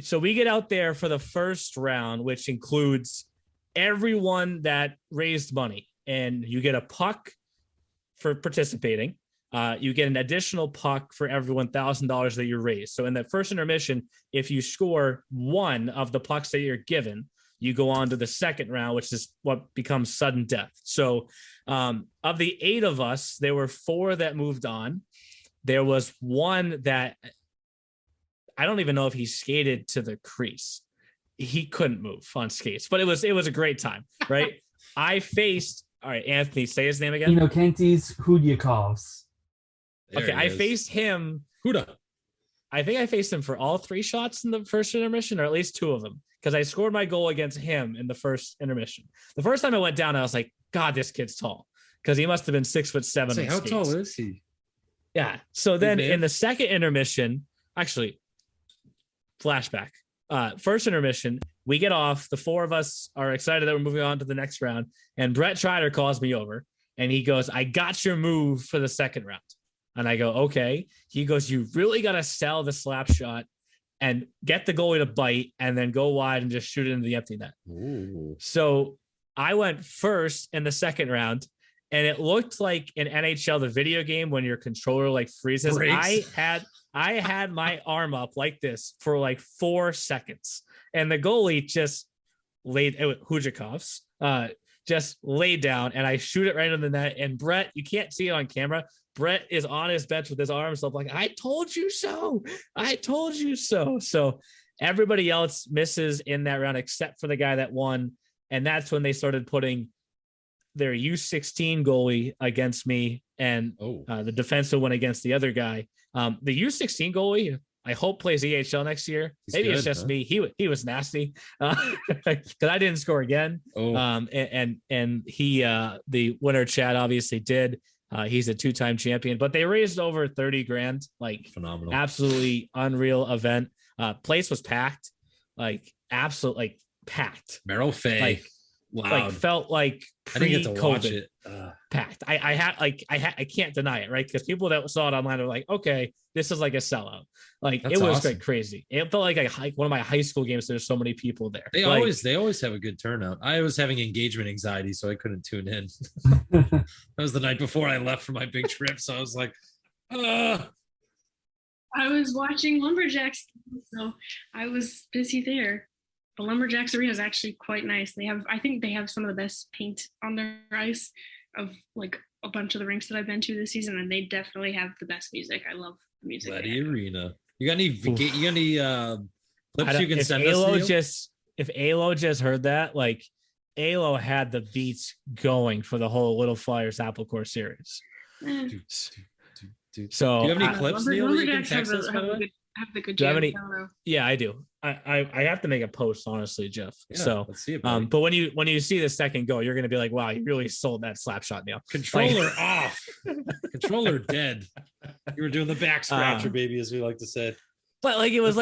So we get out there for the first round, which includes everyone that raised money, and you get a puck for participating. You get an additional puck for every $1,000 that you raise. So in that first intermission, if you score one of the pucks that you're given, you go on to the second round, which is what becomes sudden death. So of the 8 of us, there were 4 that moved on. There was one that I don't even know if he skated to the crease. He couldn't move on skates, but it was a great time, right? I faced, all right, Anthony, say his name again. Innocentis Hudyakovs. Okay, I faced him. Huda. I think I faced him for all 3 shots in the first intermission, or at least 2 of them, because I scored my goal against him in the first intermission. The first time I went down, I was like, God, this kid's tall, because he must have been 6'7". How tall is he? Yeah. So then in the second intermission, actually, flashback. First intermission, we get off. The 4 of us are excited that we're moving on to the next round. And Brett Schreider calls me over and he goes, I got your move for the second round. And I go, okay. He goes, you really got to sell the slap shot and get the goalie to bite and then go wide and just shoot it into the empty net. Ooh. So I went first in the second round, and it looked like an NHL, the video game, when your controller like freezes. Breaks. I had my arm up like this for like 4 seconds, and the goalie just Hujakovs just laid down, and I shoot it right in the net. And Brett, you can't see it on camera. Brett is on his bench with his arms up like, I told you so. I told you so. So everybody else misses in that round except for the guy that won. And that's when they started putting their U16 goalie against me, and the defensive went against the other guy. The U16 goalie, I hope, plays EHL next year. Maybe it's just me. He was nasty because I didn't score again. And he the winner Chad obviously did. He's a 2-time champion, but they raised over 30 grand. Like, phenomenal, absolutely unreal event. Place was packed, like absolutely packed. Merrill Fay. Like, like felt like I didn't get to watch it. Packed. I can't deny it, right? Because people that saw it online are like, okay, this is like a sellout. Like, it was awesome. Like crazy. It felt like one of my high school games. There's so many people there. They always have a good turnout. I was having engagement anxiety, so I couldn't tune in. That was the night before I left for my big trip, so I was like, I was watching Lumberjacks, so I was busy there. The Lumberjacks arena is actually quite nice. I think they have some of the best paint on their ice of like a bunch of the rinks that I've been to this season, and they definitely have the best music. I love the music. Letty Arena. You got any clips you can send us? If Alo just heard that, like, Alo had the beats going for the whole Little Flyers Apple Core series. So do you have any clips, Neil, that you can text us? Have the good. Do you have any? Yeah, I do. I have to make a post, honestly, Jeff. Yeah, so let's see it, but when you see the second goal, you're gonna be like, wow, you really sold that slap shot, Neil. Controller off. Controller dead. You were doing the back scratcher, baby, as we like to say. But like, it was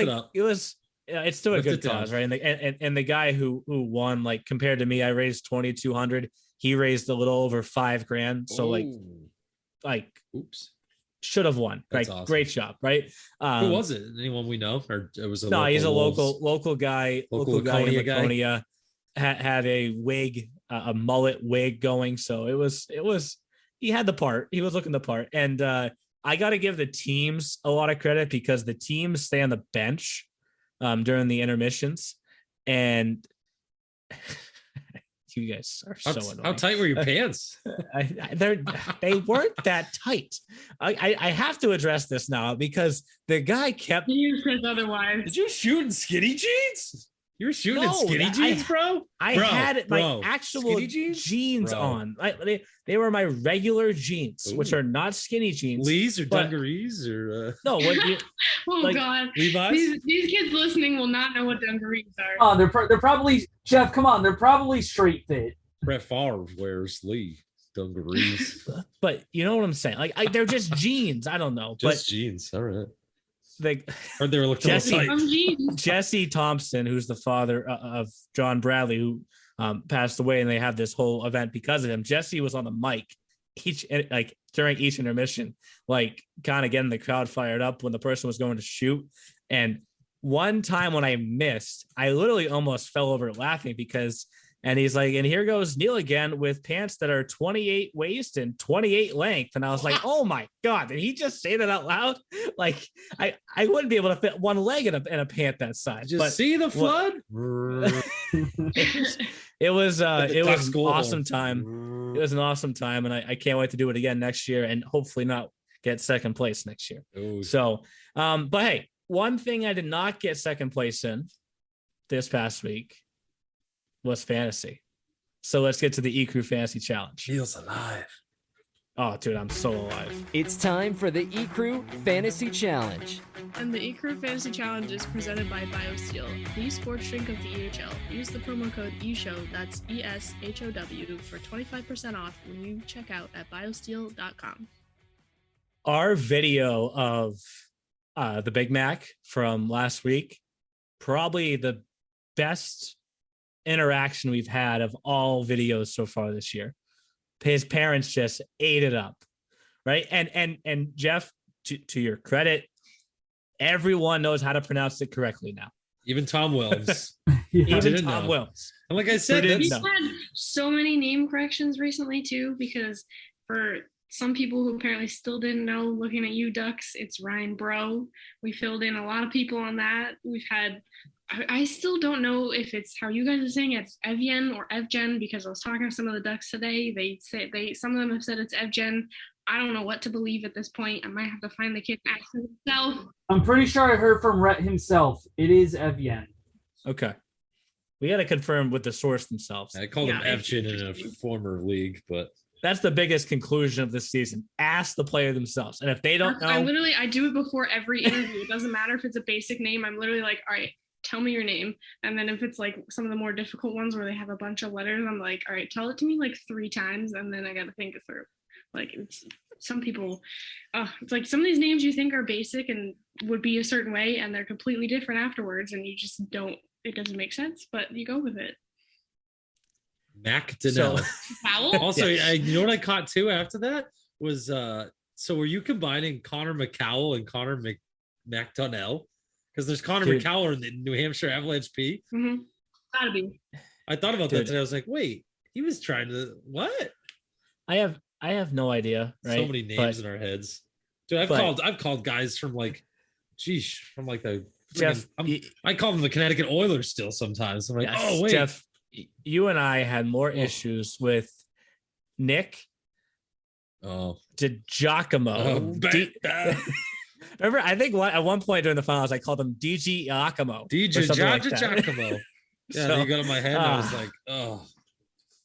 it's still a good cause, right? And the guy who won, like, compared to me, I raised 2,200. He raised a little over $5,000. So oops. Should have won. That's awesome. Great job, right? Who was it? Anyone we know? Or it was he's a local guy. Local guy in Laconia. Had a wig, a mullet wig going. So it was he had the part. He was looking the part. And I got to give the teams a lot of credit because the teams stay on the bench during the intermissions. And you guys are so annoying. How tight were your pants? They weren't that tight. I have to address this now because the guy kept. You said otherwise. Did you shoot in skinny jeans? You were shooting in skinny jeans, bro? I had my actual jeans on. They were my regular jeans, which are not skinny jeans. Lees or dungarees or no? What? Oh God, Levi's? These kids listening will not know what dungarees are. Oh, they're probably Jeff. Come on, they're probably straight fit. Brett Favre wears Lee dungarees. But you know what I'm saying? Like they're just jeans. I don't know. Just jeans. All right. Or they were looking Jesse Thompson, who's the father of John Bradley, who passed away, and they have this whole event because of him. Jesse was on the mic during each intermission, kind of getting the crowd fired up when the person was going to shoot. And one time when I missed, I literally almost fell over laughing because. And he's like, and here goes Neil again with pants that are 28 waist and 28 length. And I was like, oh my God, did he just say that out loud? Like, I wouldn't be able to fit one leg in a pant that size. Just see the flood. It was an awesome time. It was an awesome time. And I can't wait to do it again next year and hopefully not get second place next year. Ooh. So, but hey, one thing I did not get second place in this past week was fantasy. So let's get to the E-Crew Fantasy Challenge. Feels alive. Oh, dude, I'm so alive. It's time for the E-Crew Fantasy Challenge. And the E-Crew Fantasy Challenge is presented by BioSteel, the sports drink of the EHL. Use the promo code ESHOW, that's ESHOW, for 25% off when you check out at biosteel.com. Our video of the Big Mac from last week, probably the best interaction we've had of all videos so far this year. His parents just ate it up, right? And Jeff, to your credit, everyone knows how to pronounce it correctly now. Even Tom Wells. Even Tom Wells. And like I said, we've had so many name corrections recently too, because for some people who apparently still didn't know, looking at you Ducks, it's Ryan Bro. We filled in a lot of people on that. We've had, I still don't know if it's how you guys are saying it, it's Evgen or Evgen, because I was talking to some of the Ducks today. They say some of them have said it's Evgen. I don't know what to believe at this point. I might have to find the kid and ask himself. I'm pretty sure I heard from Rhett himself. It is Evgen. Okay. We got to confirm with the source themselves. I called him Evgen in a former league, but that's the biggest conclusion of this season. Ask the player themselves. And if they don't know. I do it before every interview. It doesn't matter if it's a basic name. I'm literally like, all right, tell me your name. And then if it's like some of the more difficult ones where they have a bunch of letters, I'm like, all right, tell it to me like 3 times. And then I got to think it through. Like, it's some people, it's like some of these names you think are basic and would be a certain way, and they're completely different afterwards. And you just don't, it doesn't make sense, but you go with it. McDonnell. Also, yes. You know what I caught too after that was, so were you combining Connor McCowell and Connor McDonnell? Because there's Connor McCowell in the New Hampshire Avalanche P. Mm-hmm. Gotta be. I thought about that today. I was like, wait, he was trying to what? I have no idea. Right? So many names in our heads, dude. I've called guys from like, from like the Jeff. I call them the Connecticut Oilers still sometimes. I'm like, yes, oh wait, Jeff. You and I had more issues with Nick. Giacomo. Remember, I think at one point during the finals, I called him DG Giacomo. Giacomo. Yeah, so, you got in my head. I was like, oh,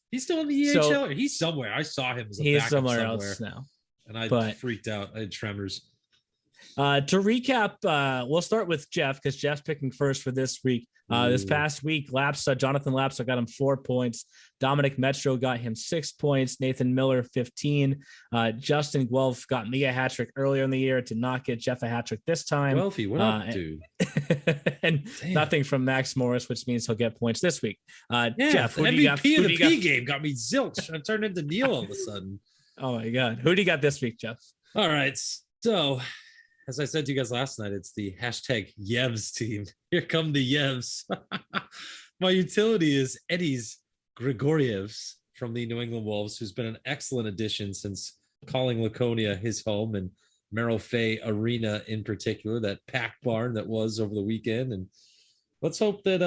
he's still in the EHL. Or he's somewhere. I saw him as a backup somewhere else now, and I freaked out. I had tremors. To recap, we'll start with Jeff because Jeff's picking first for this week. This past week, Jonathan Lapsa got him 4 points. Dominic Metro got him 6 points. Nathan Miller, 15. Justin Guelph got me a hat trick earlier in the year. Did not get Jeff a hat trick this time. Guelphy, what up, dude? And nothing from Max Morris, which means he'll get points this week. Jeff, who MVP of the P game got me zilch. I turned into Neil all of a sudden. Oh my God. Who do you got this week, Jeff? All right. So, as I said to you guys last night, it's the hashtag Yevs team. Here come the Yevs. My utility is Eddie's Grigorievs from the New England Wolves, who's been an excellent addition since calling Laconia his home, and Merrill Fay Arena in particular, that packed barn that was over the weekend. And let's hope that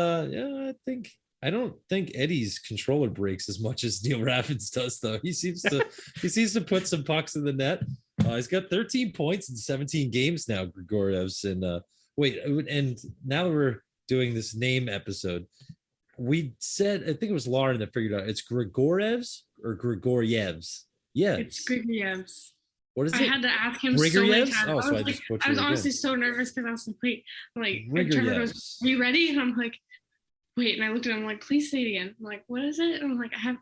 I don't think Eddie's controller breaks as much as Neil Ravin's does, though. He seems to put some pucks in the net. He's got 13 points in 17 games now, Grigoriev's. And and now that we're doing this name episode, we said, I think it was Lauren that figured out, it's Grigoriev's or Grigoriev's? Yeah. It's Grigoryev's. What is it? I had to ask him so many times. Oh, I was honestly so nervous because I was like, wait, and Trevor goes, "Are you ready?" And I'm like, wait, and I looked at him, I'm like, please say it again. I'm like, what is it? And I'm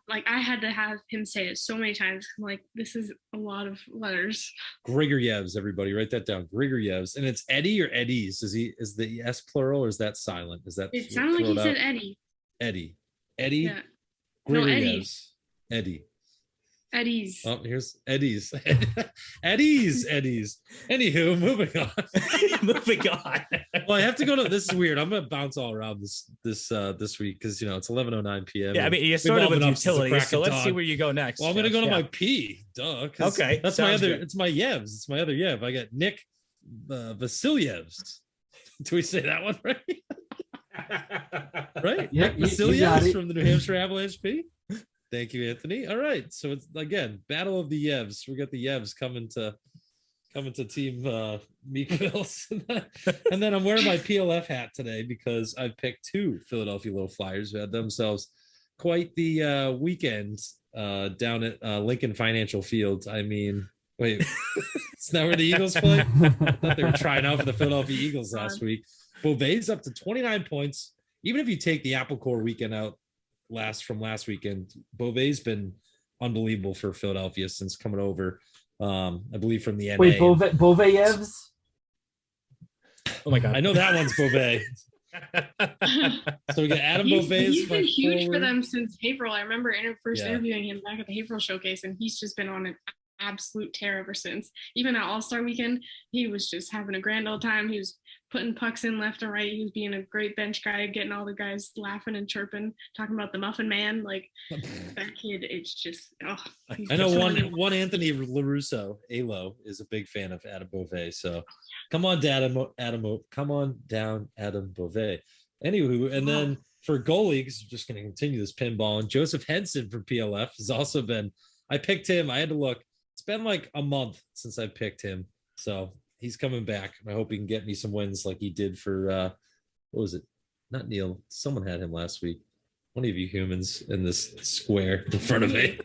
like, I had to have him say it so many times. I'm like, this is a lot of letters. Grigoryev's, everybody, write that down. Grigoryev's. And it's Eddie or Eddie's? Is the S plural or is that silent? Is that it sounded like he said Eddie. Eddie. Yeah. Grigoryev's. Eddie. Eddie's. Oh, here's Eddie's. Eddie's. Anywho, moving on. Moving on. Well, I have to go to. This is weird. I'm gonna bounce all around this week because it's 11:09 p.m. Yeah, I mean, you started with utility, so let's see where you go next. Well, I'm gonna go to my P. Duh. Okay, that's my other. Good. It's my Yevs. It's my other Yev. I got Nick Vasilyevs. Do we say that one right? Right. Yeah, Vasilyevs from the New Hampshire Avalanche P. Thank you, Anthony. All right, so it's again battle of the Yevs. We got the Yevs coming to Team Meekville, and then I'm wearing my PLF hat today because I picked two Philadelphia Little Flyers who had themselves quite the weekend down at Lincoln Financial Field. I mean, wait, it's not where the Eagles play. I thought they were trying out for the Philadelphia Eagles last week. Beauvais up to 29 points. Even if you take the Apple Core weekend out. From last weekend, Beauvais been unbelievable for Philadelphia since coming over. I believe from the NA. Wait, Beauvais? Oh my god, I know that one's Beauvais. So we got Adam Beauvais. He's been huge for them since April. I remember interviewing him back at the April showcase, and he's just been on an absolute tear ever since. Even at All-Star weekend, he was just having a grand old time. He was putting pucks in left and right. He was being a great bench guy, getting all the guys laughing and chirping, talking about the Muffin Man. Like that kid, it's just. I know one Anthony LaRusso, ALO, is a big fan of Adam Beauvais. So come on, come on down, Adam Beauvais. Anywho, and then for goalie, because we're just going to continue this pinball, and Joseph Henson from PLF has also been. I picked him. I had to look. It's been like a month since I picked him, so. He's coming back. I hope he can get me some wins like he did for what was it? Not Neil. Someone had him last week. One of you humans in this square in front of me.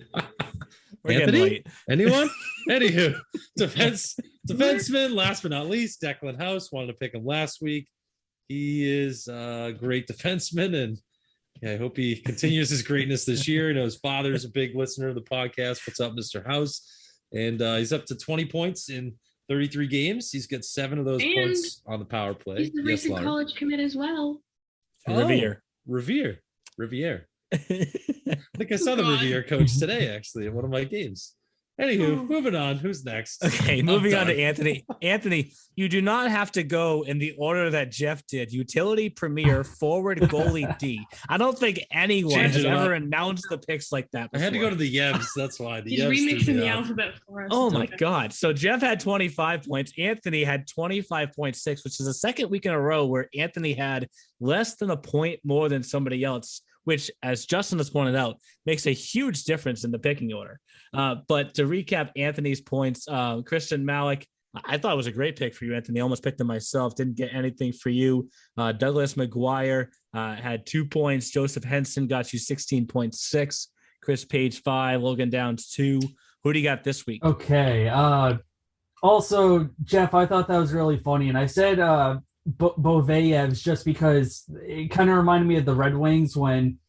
Anthony? Anyone? Anywho, defenseman, last but not least, Declan House. Wanted to pick him last week. He is a great defenseman, and I hope he continues his greatness this year. I know his father is a big listener of the podcast. What's up, Mr. House? And he's up to 20 points in 33 games. He's got 7 of those points on the power play. He's a recent college commit as well. Riviere. I think I saw the Riviere coach today, actually, at one of my games. Anywho, moving on. Who's next? Okay, moving on to Anthony. Anthony, you do not have to go in the order that Jeff did. Utility, premier, forward, goalie, D. I don't think anyone has ever announced the picks like that before. I had to go to the Yevs. That's why. He's remixing the alphabet for us. Oh, my God. So Jeff had 25 points. Anthony had 25.6, which is the second week in a row where Anthony had less than a point more than somebody else, which, as Justin has pointed out, makes a huge difference in the picking order. But to recap Anthony's points, Christian Malik, I thought it was a great pick for you, Anthony. I almost picked him myself. Didn't get anything for you. Douglas McGuire had 2 points. Joseph Henson got you 16.6. Chris Page 5. Logan Downs 2. Who do you got this week? Okay. Also, Jeff, I thought that was really funny. And I said Beauvais just because it kind of reminded me of the Red Wings when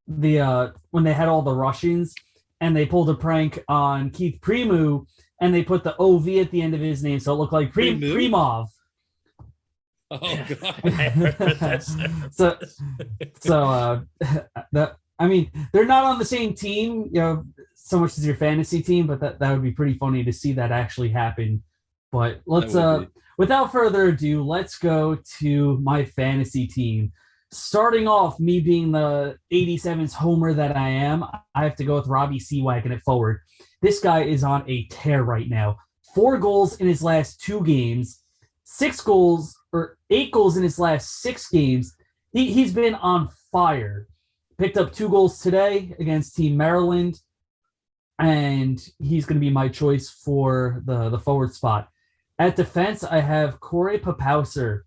they had all the Russians and they pulled a prank on Keith Primu and they put the OV at the end of his name so it looked like Primov. Oh God! I mean, they're not on the same team, so much as your fantasy team, but that would be pretty funny to see that actually happen. But let's without further ado, let's go to my fantasy team. Starting off, me being the 87's homer that I am, I have to go with Robbie Seawagon at forward. This guy is on a tear right now. 4 goals in his last 2 games, 8 goals in his last 6 games. He's been on fire. Picked up 2 goals today against Team Maryland, and he's going to be my choice for the forward spot. At defense, I have Corey Papauser.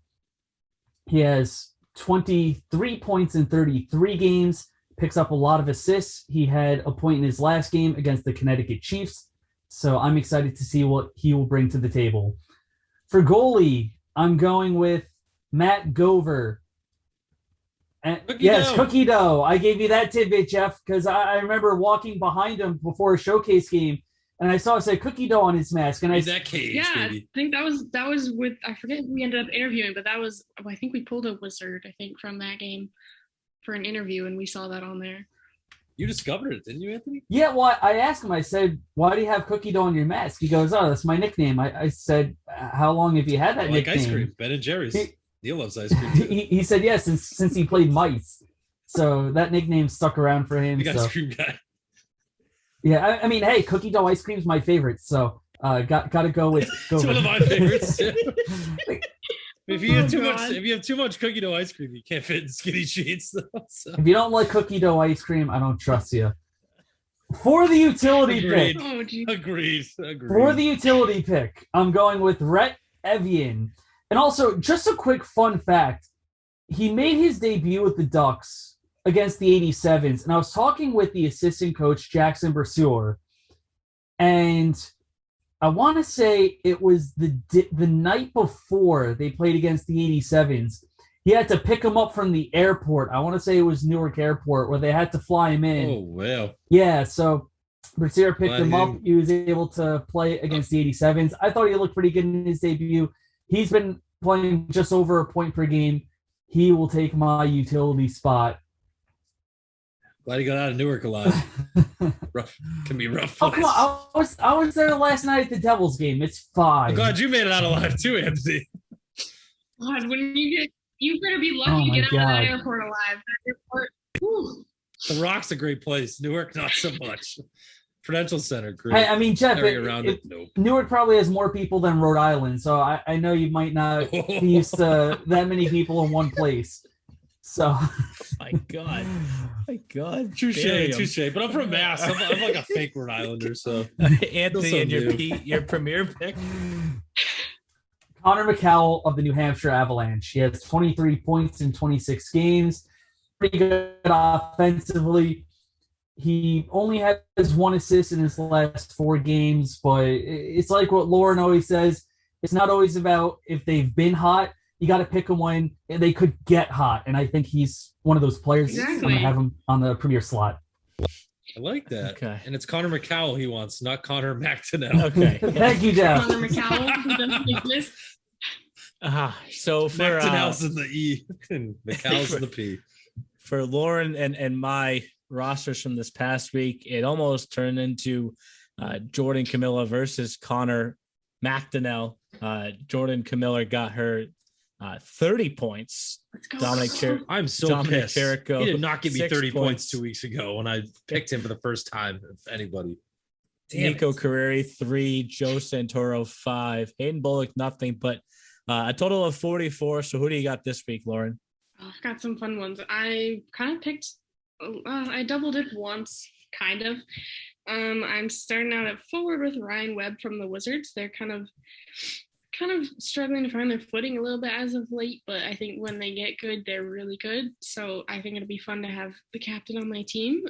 He has 23 points in 33 games, picks up a lot of assists. He had a point in his last game against the Connecticut Chiefs, so I'm excited to see what he will bring to the table. For goalie, I'm going with Matt Gover. Cookie dough. I gave you that tidbit, Jeff, because I remember walking behind him before a showcase game, and I saw it say cookie dough on his mask. And that cage, baby. I think that was with, I forget who we ended up interviewing, but I think we pulled a wizard, I think, from that game for an interview, and we saw that on there. You discovered it, didn't you, Anthony? Yeah, well, I asked him, I said, why do you have cookie dough on your mask? He goes, oh, that's my nickname. I said, how long have you had that nickname? Ice cream, Ben and Jerry's. Neil loves ice cream too. He said yes, since he played mice. So that nickname stuck around for him. Big ice cream guy. Yeah, I mean, hey, cookie dough ice cream is my favorite. So got to go with. It's one of my favorites too. If you have too much cookie dough ice cream, you can't fit in skinny jeans though. So. If you don't like cookie dough ice cream, I don't trust you. For the utility pick. Agreed. For the utility pick, I'm going with Rhett Evian. And also, just a quick fun fact. He made his debut with the Ducks against the 87s. And I was talking with the assistant coach, Jackson Brasseur. And I want to say it was the night before they played against the 87s. He had to pick him up from the airport. I want to say it was Newark Airport where they had to fly him in. Oh, wow. Yeah, so Brasseur picked him up. He was able to play against the 87s. I thought he looked pretty good in his debut. He's been playing just over a point per game. He will take my utility spot. Glad he got out of Newark alive. Rough. Can be rough. Oh, come on. I was there last night at the Devils game. It's fine. I'm glad you made it out alive too, Anthony. God, you better be lucky to get out of that airport alive. That airport, whew. The Rock's a great place. Newark, not so much. Prudential Center, great. I mean, Jeff, nope. Newark probably has more people than Rhode Island, so I know you might not be used to that many people in one place. So, my God. Touche. But I'm from Mass. I'm like a fake Rhode Islander, so. Anthony, and your premier pick? Connor McCowell of the New Hampshire Avalanche. He has 23 points in 26 games. Pretty good offensively. He only has 1 assist in his last 4 games, but it's like what Lauren always says. It's not always about if they've been hot. You got to pick them when they could get hot, and I think he's one of those players. Exactly. I'm going to have him on the premier slot. I like that. Okay. And it's Connor McCowell he wants, not Connor McDonnell. Okay. Thank you, Jeff. Connor McCowell, who doesn't exist. So for McDonnell's in the E and McCowell's in the P. For Lauren and my rosters from this past week, it almost turned into Jordan Camilla versus Connor McDonnell. Jordan Camilla got her 30 points. Let's go. I'm so Dominic pissed. Carrico, He did not give me 6 30 points 2 weeks ago when I picked him for the first time, if anybody. Nico Carreri 3, Joe Santoro 5, Hayden Bullock nothing, but a total of 44. So who do you got this week, Lauren? I've got some fun ones. I kind of picked, I doubled it once, kind of. I'm starting out at forward with Ryan Webb from the Wizards. They're kind of struggling to find their footing a little bit as of late, but I think when they get good, they're really good. So I think it'll be fun to have the captain on my team.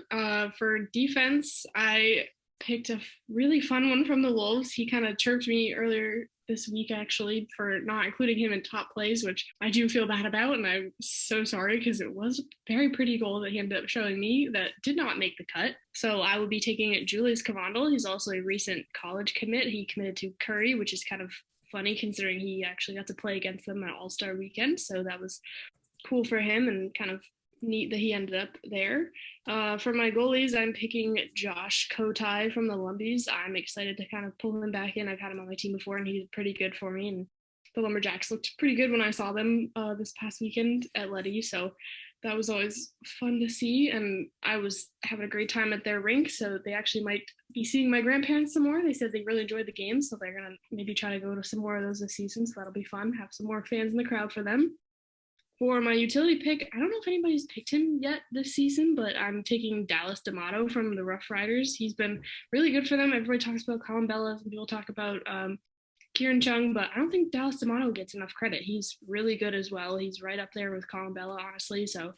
For defense, I picked a really fun one from the Wolves. He kind of chirped me earlier this week, actually, for not including him in top plays, which I do feel bad about, and I'm so sorry because it was a very pretty goal that he ended up showing me that did not make the cut. So I will be taking Julius Cavandill. He's also a recent college commit. He committed to Curry, which is kind of funny considering he actually got to play against them at All-Star Weekend. So that was cool for him and kind of neat that he ended up there. For my goalies, I'm picking Josh Kotai from the Lumbies. I'm excited to kind of pull him back in. I've had him on my team before, and he's pretty good for me. And the Lumberjacks looked pretty good when I saw them this past weekend at Letty. So that was always fun to see. And I was having a great time at their rink. So they actually might be seeing my grandparents some more. They said they really enjoyed the game. So they're going to maybe try to go to some more of those this season. So that'll be fun. Have some more fans in the crowd for them. For my utility pick, I don't know if anybody's picked him yet this season, but I'm taking Dallas D'Amato from the Rough Riders. He's been really good for them. Everybody talks about Colin Bella. Some people talk about Kieran Chung, but I don't think Dallas D'Amato gets enough credit. He's really good as well. He's right up there with Colin Bella, honestly. So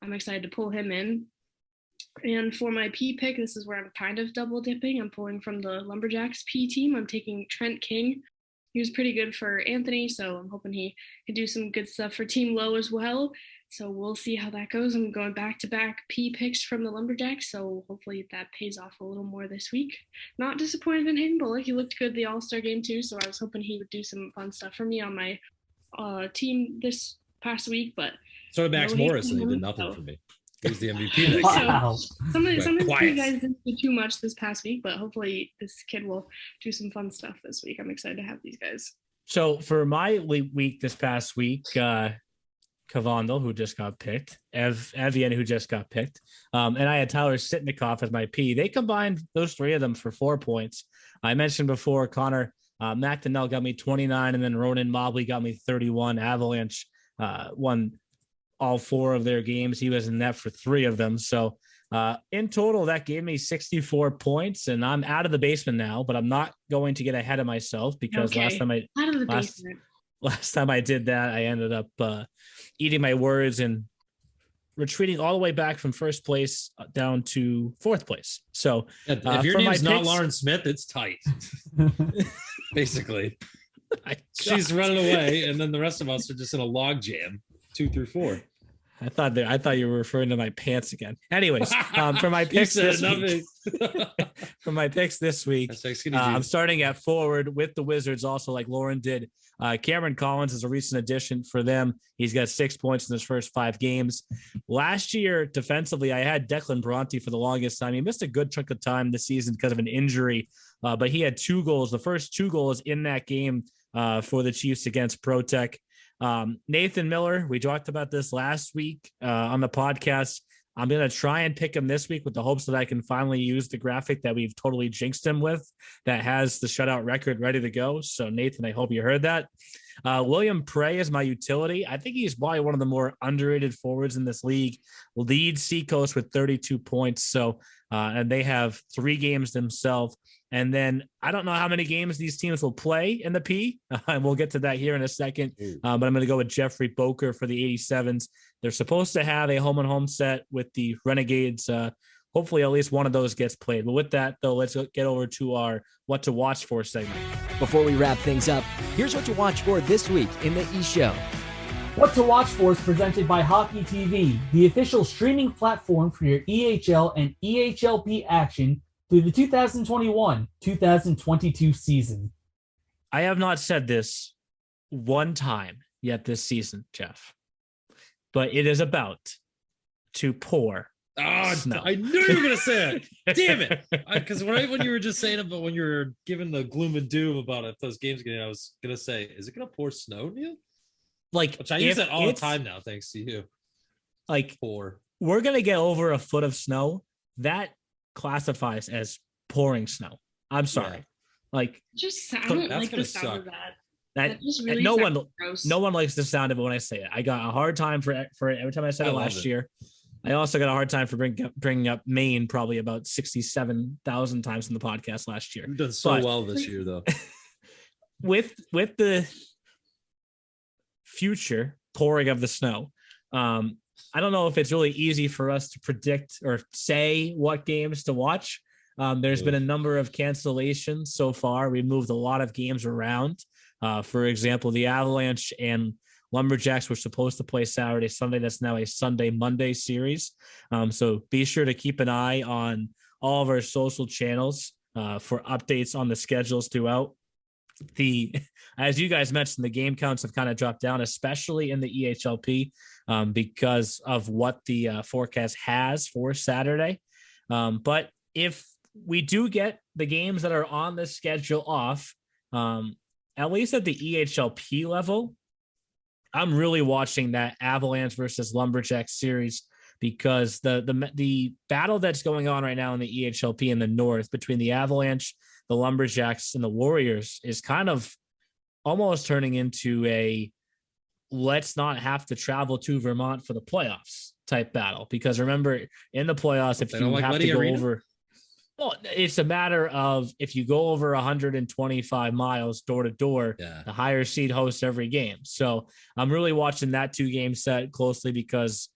I'm excited to pull him in. And for my P pick, this is where I'm kind of double dipping. I'm pulling from the Lumberjacks P team. I'm taking Trent King. He was pretty good for Anthony, so I'm hoping he can do some good stuff for Team Low as well. So we'll see how that goes. I'm going back-to-back P picks from the Lumberjacks, so hopefully that pays off a little more this week. Not disappointed in Hayden Bullock. He looked good the All-Star game too, so I was hoping he would do some fun stuff for me on my team this past week. But so did Max Morris, and he did nothing for me. He was the MVP. Wow. So some of you guys didn't do too much this past week, but hopefully this kid will do some fun stuff this week. I'm excited to have these guys. So for my week this past week, Cavandill, who just got picked, Evian, who just got picked, and I had Tyler Sitnikoff as my P. They combined those three of them for 4 points. I mentioned before, Connor McDonnell got me 29, and then Ronan Mobley got me 31. Avalanche won all 4 of their games. He was in net for 3 of them. So in total, that gave me 64 points, and I'm out of the basement now, but I'm not going to get ahead of myself because last time I did that, I ended up eating my words and retreating all the way back from first place down to 4th place. So if your name's not Lauren Smith, it's tight. Basically. She's running away, and then the rest of us are just in a log jam. 2 through 4. I thought you were referring to my pants again. Anyways, for my picks this week, I'm starting at forward with the Wizards, also like Lauren did. Cameron Collins is a recent addition for them. He's got 6 points in his first 5 games. Last year, defensively, I had Declan Bronte for the longest time. He missed a good chunk of time this season because of an injury, but he had 2 goals. The first 2 goals in that game for the Chiefs against ProTech. Nathan Miller, we talked about this last week on the podcast. I'm going to try and pick him this week with the hopes that I can finally use the graphic that we've totally jinxed him with that has the shutout record ready to go. So Nathan, I hope you heard that. William Prey is my utility. I think he's probably one of the more underrated forwards in this league. Leads Seacoast with 32 points. So, and they have 3 games themselves. And then I don't know how many games these teams will play in the P. And we'll get to that here in a second. But I'm going to go with Jeffrey Boker for the 87s. They're supposed to have a home-and-home set with the Renegades. Hopefully at least one of those gets played. But with that, though, let's get over to our What to Watch For segment. Before we wrap things up, here's what to watch for this week in the E-Show. What to Watch For is presented by Hockey TV, the official streaming platform for your EHL and EHLP action through the 2021-2022 season. I have not said this one time yet this season, Jeff, but it is about to pour snow. I knew you were going to say it. Damn it. Because when you were just saying about when you were giving the gloom and doom about if those games getting, I was going to say, is it going to pour snow, Neil? Like, I use that all the time now, thanks to you. Like, we're going to get over a foot of snow. That classifies as pouring snow. I'm sorry. Yeah. Like, just I don't like the sound of that. That just really no one likes the sound of it when I say it. I got a hard time for it every time I said it last year. I also got a hard time for bringing up Maine probably about 67,000 times in the podcast last year. You've done so well this year, though. with the future pouring of the snow, I don't know if it's really easy for us to predict or say what games to watch. There's been a number of cancellations so far. We moved a lot of games around. For example, the Avalanche and Lumberjacks were supposed to play Saturday, Sunday. That's now a Sunday, Monday series. So be sure to keep an eye on all of our social channels for updates on the schedules throughout. As you guys mentioned, the game counts have kind of dropped down, especially in the EHLP because of what the forecast has for Saturday. But if we do get the games that are on the schedule off, at least at the EHLP level, I'm really watching that Avalanche versus Lumberjacks series because the battle that's going on right now in the EHLP in the North between the Avalanche, the Lumberjacks, and the Warriors is kind of almost turning into a let's not have to travel to Vermont for the playoffs type battle. Because remember, in the playoffs, if you have to go over, well, it's a matter of if you go over 125 miles door to door, the higher seed hosts every game. So I'm really watching that 2-game set closely because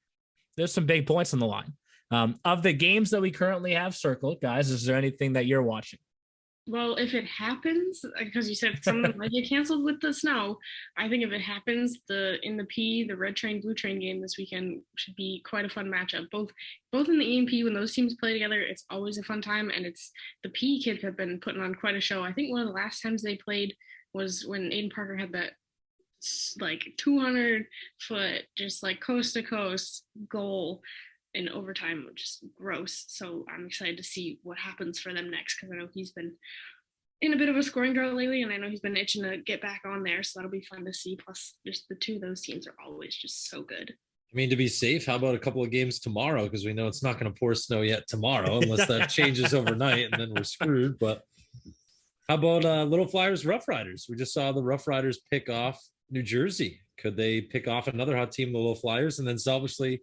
there's some big points on the line. Of the games that we currently have circled, guys, is there anything that you're watching? Well, if it happens, because you said some of them might get canceled with the snow, I think if it happens, the Red Train Blue Train game this weekend should be quite a fun matchup. Both in the EMP, when those teams play together, it's always a fun time, and it's the P kids have been putting on quite a show. I think one of the last times they played was when Aiden Parker had that like 200-foot, just like coast to coast goal in overtime, which is gross. So I'm excited to see what happens for them next, because I know he's been in a bit of a scoring drought lately, and I know he's been itching to get back on there. So that'll be fun to see. Plus, just the two of those teams are always just so good. I mean, to be safe, how about a couple of games tomorrow? Because we know it's not going to pour snow yet tomorrow, unless that changes overnight, and then we're screwed. But how about Little Flyers Rough Riders? We just saw the Rough Riders pick off New Jersey. Could they pick off another hot team, the Little Flyers, and then selfishly?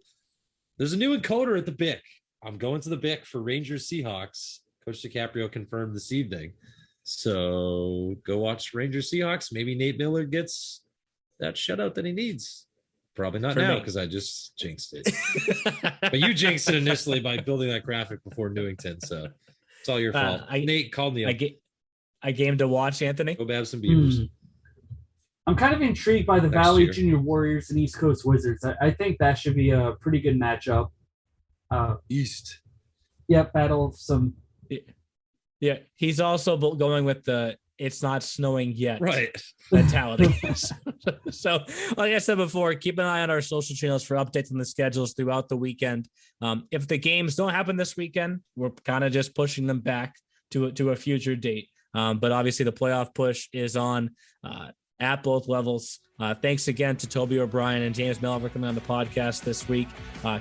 There's a new encoder at the BIC. I'm going to the BIC for Rangers Seahawks. Coach DiCaprio confirmed this evening. So go watch Rangers Seahawks. Maybe Nate Miller gets that shutout that he needs. Probably not now because I just jinxed it. But you jinxed it initially by building that graphic before Newington. So it's all your fault. Nate called me up. I game to watch, Anthony. Go have some Beavers. I'm kind of intrigued by the Valley Junior Warriors and East Coast Wizards. I think that should be a pretty good matchup. East. Yep, battle of some. Yeah, he's also going with the "it's not snowing yet" mentality. So, like I said before, keep an eye on our social channels for updates on the schedules throughout the weekend. If the games don't happen this weekend, we're kind of just pushing them back to a future date. But obviously, the playoff push is on. At both levels. Thanks again to Toby O'Brien and James Mello for coming on the podcast this week.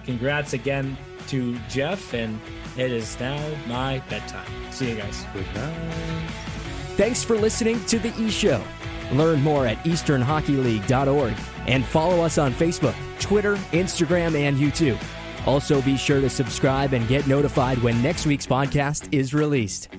Congrats again to Jeff, and it is now my bedtime. See you guys. Good night. Thanks for listening to The E Show. Learn more at easternhockeyleague.org and follow us on Facebook, Twitter, Instagram, and YouTube. Also, be sure to subscribe and get notified when next week's podcast is released.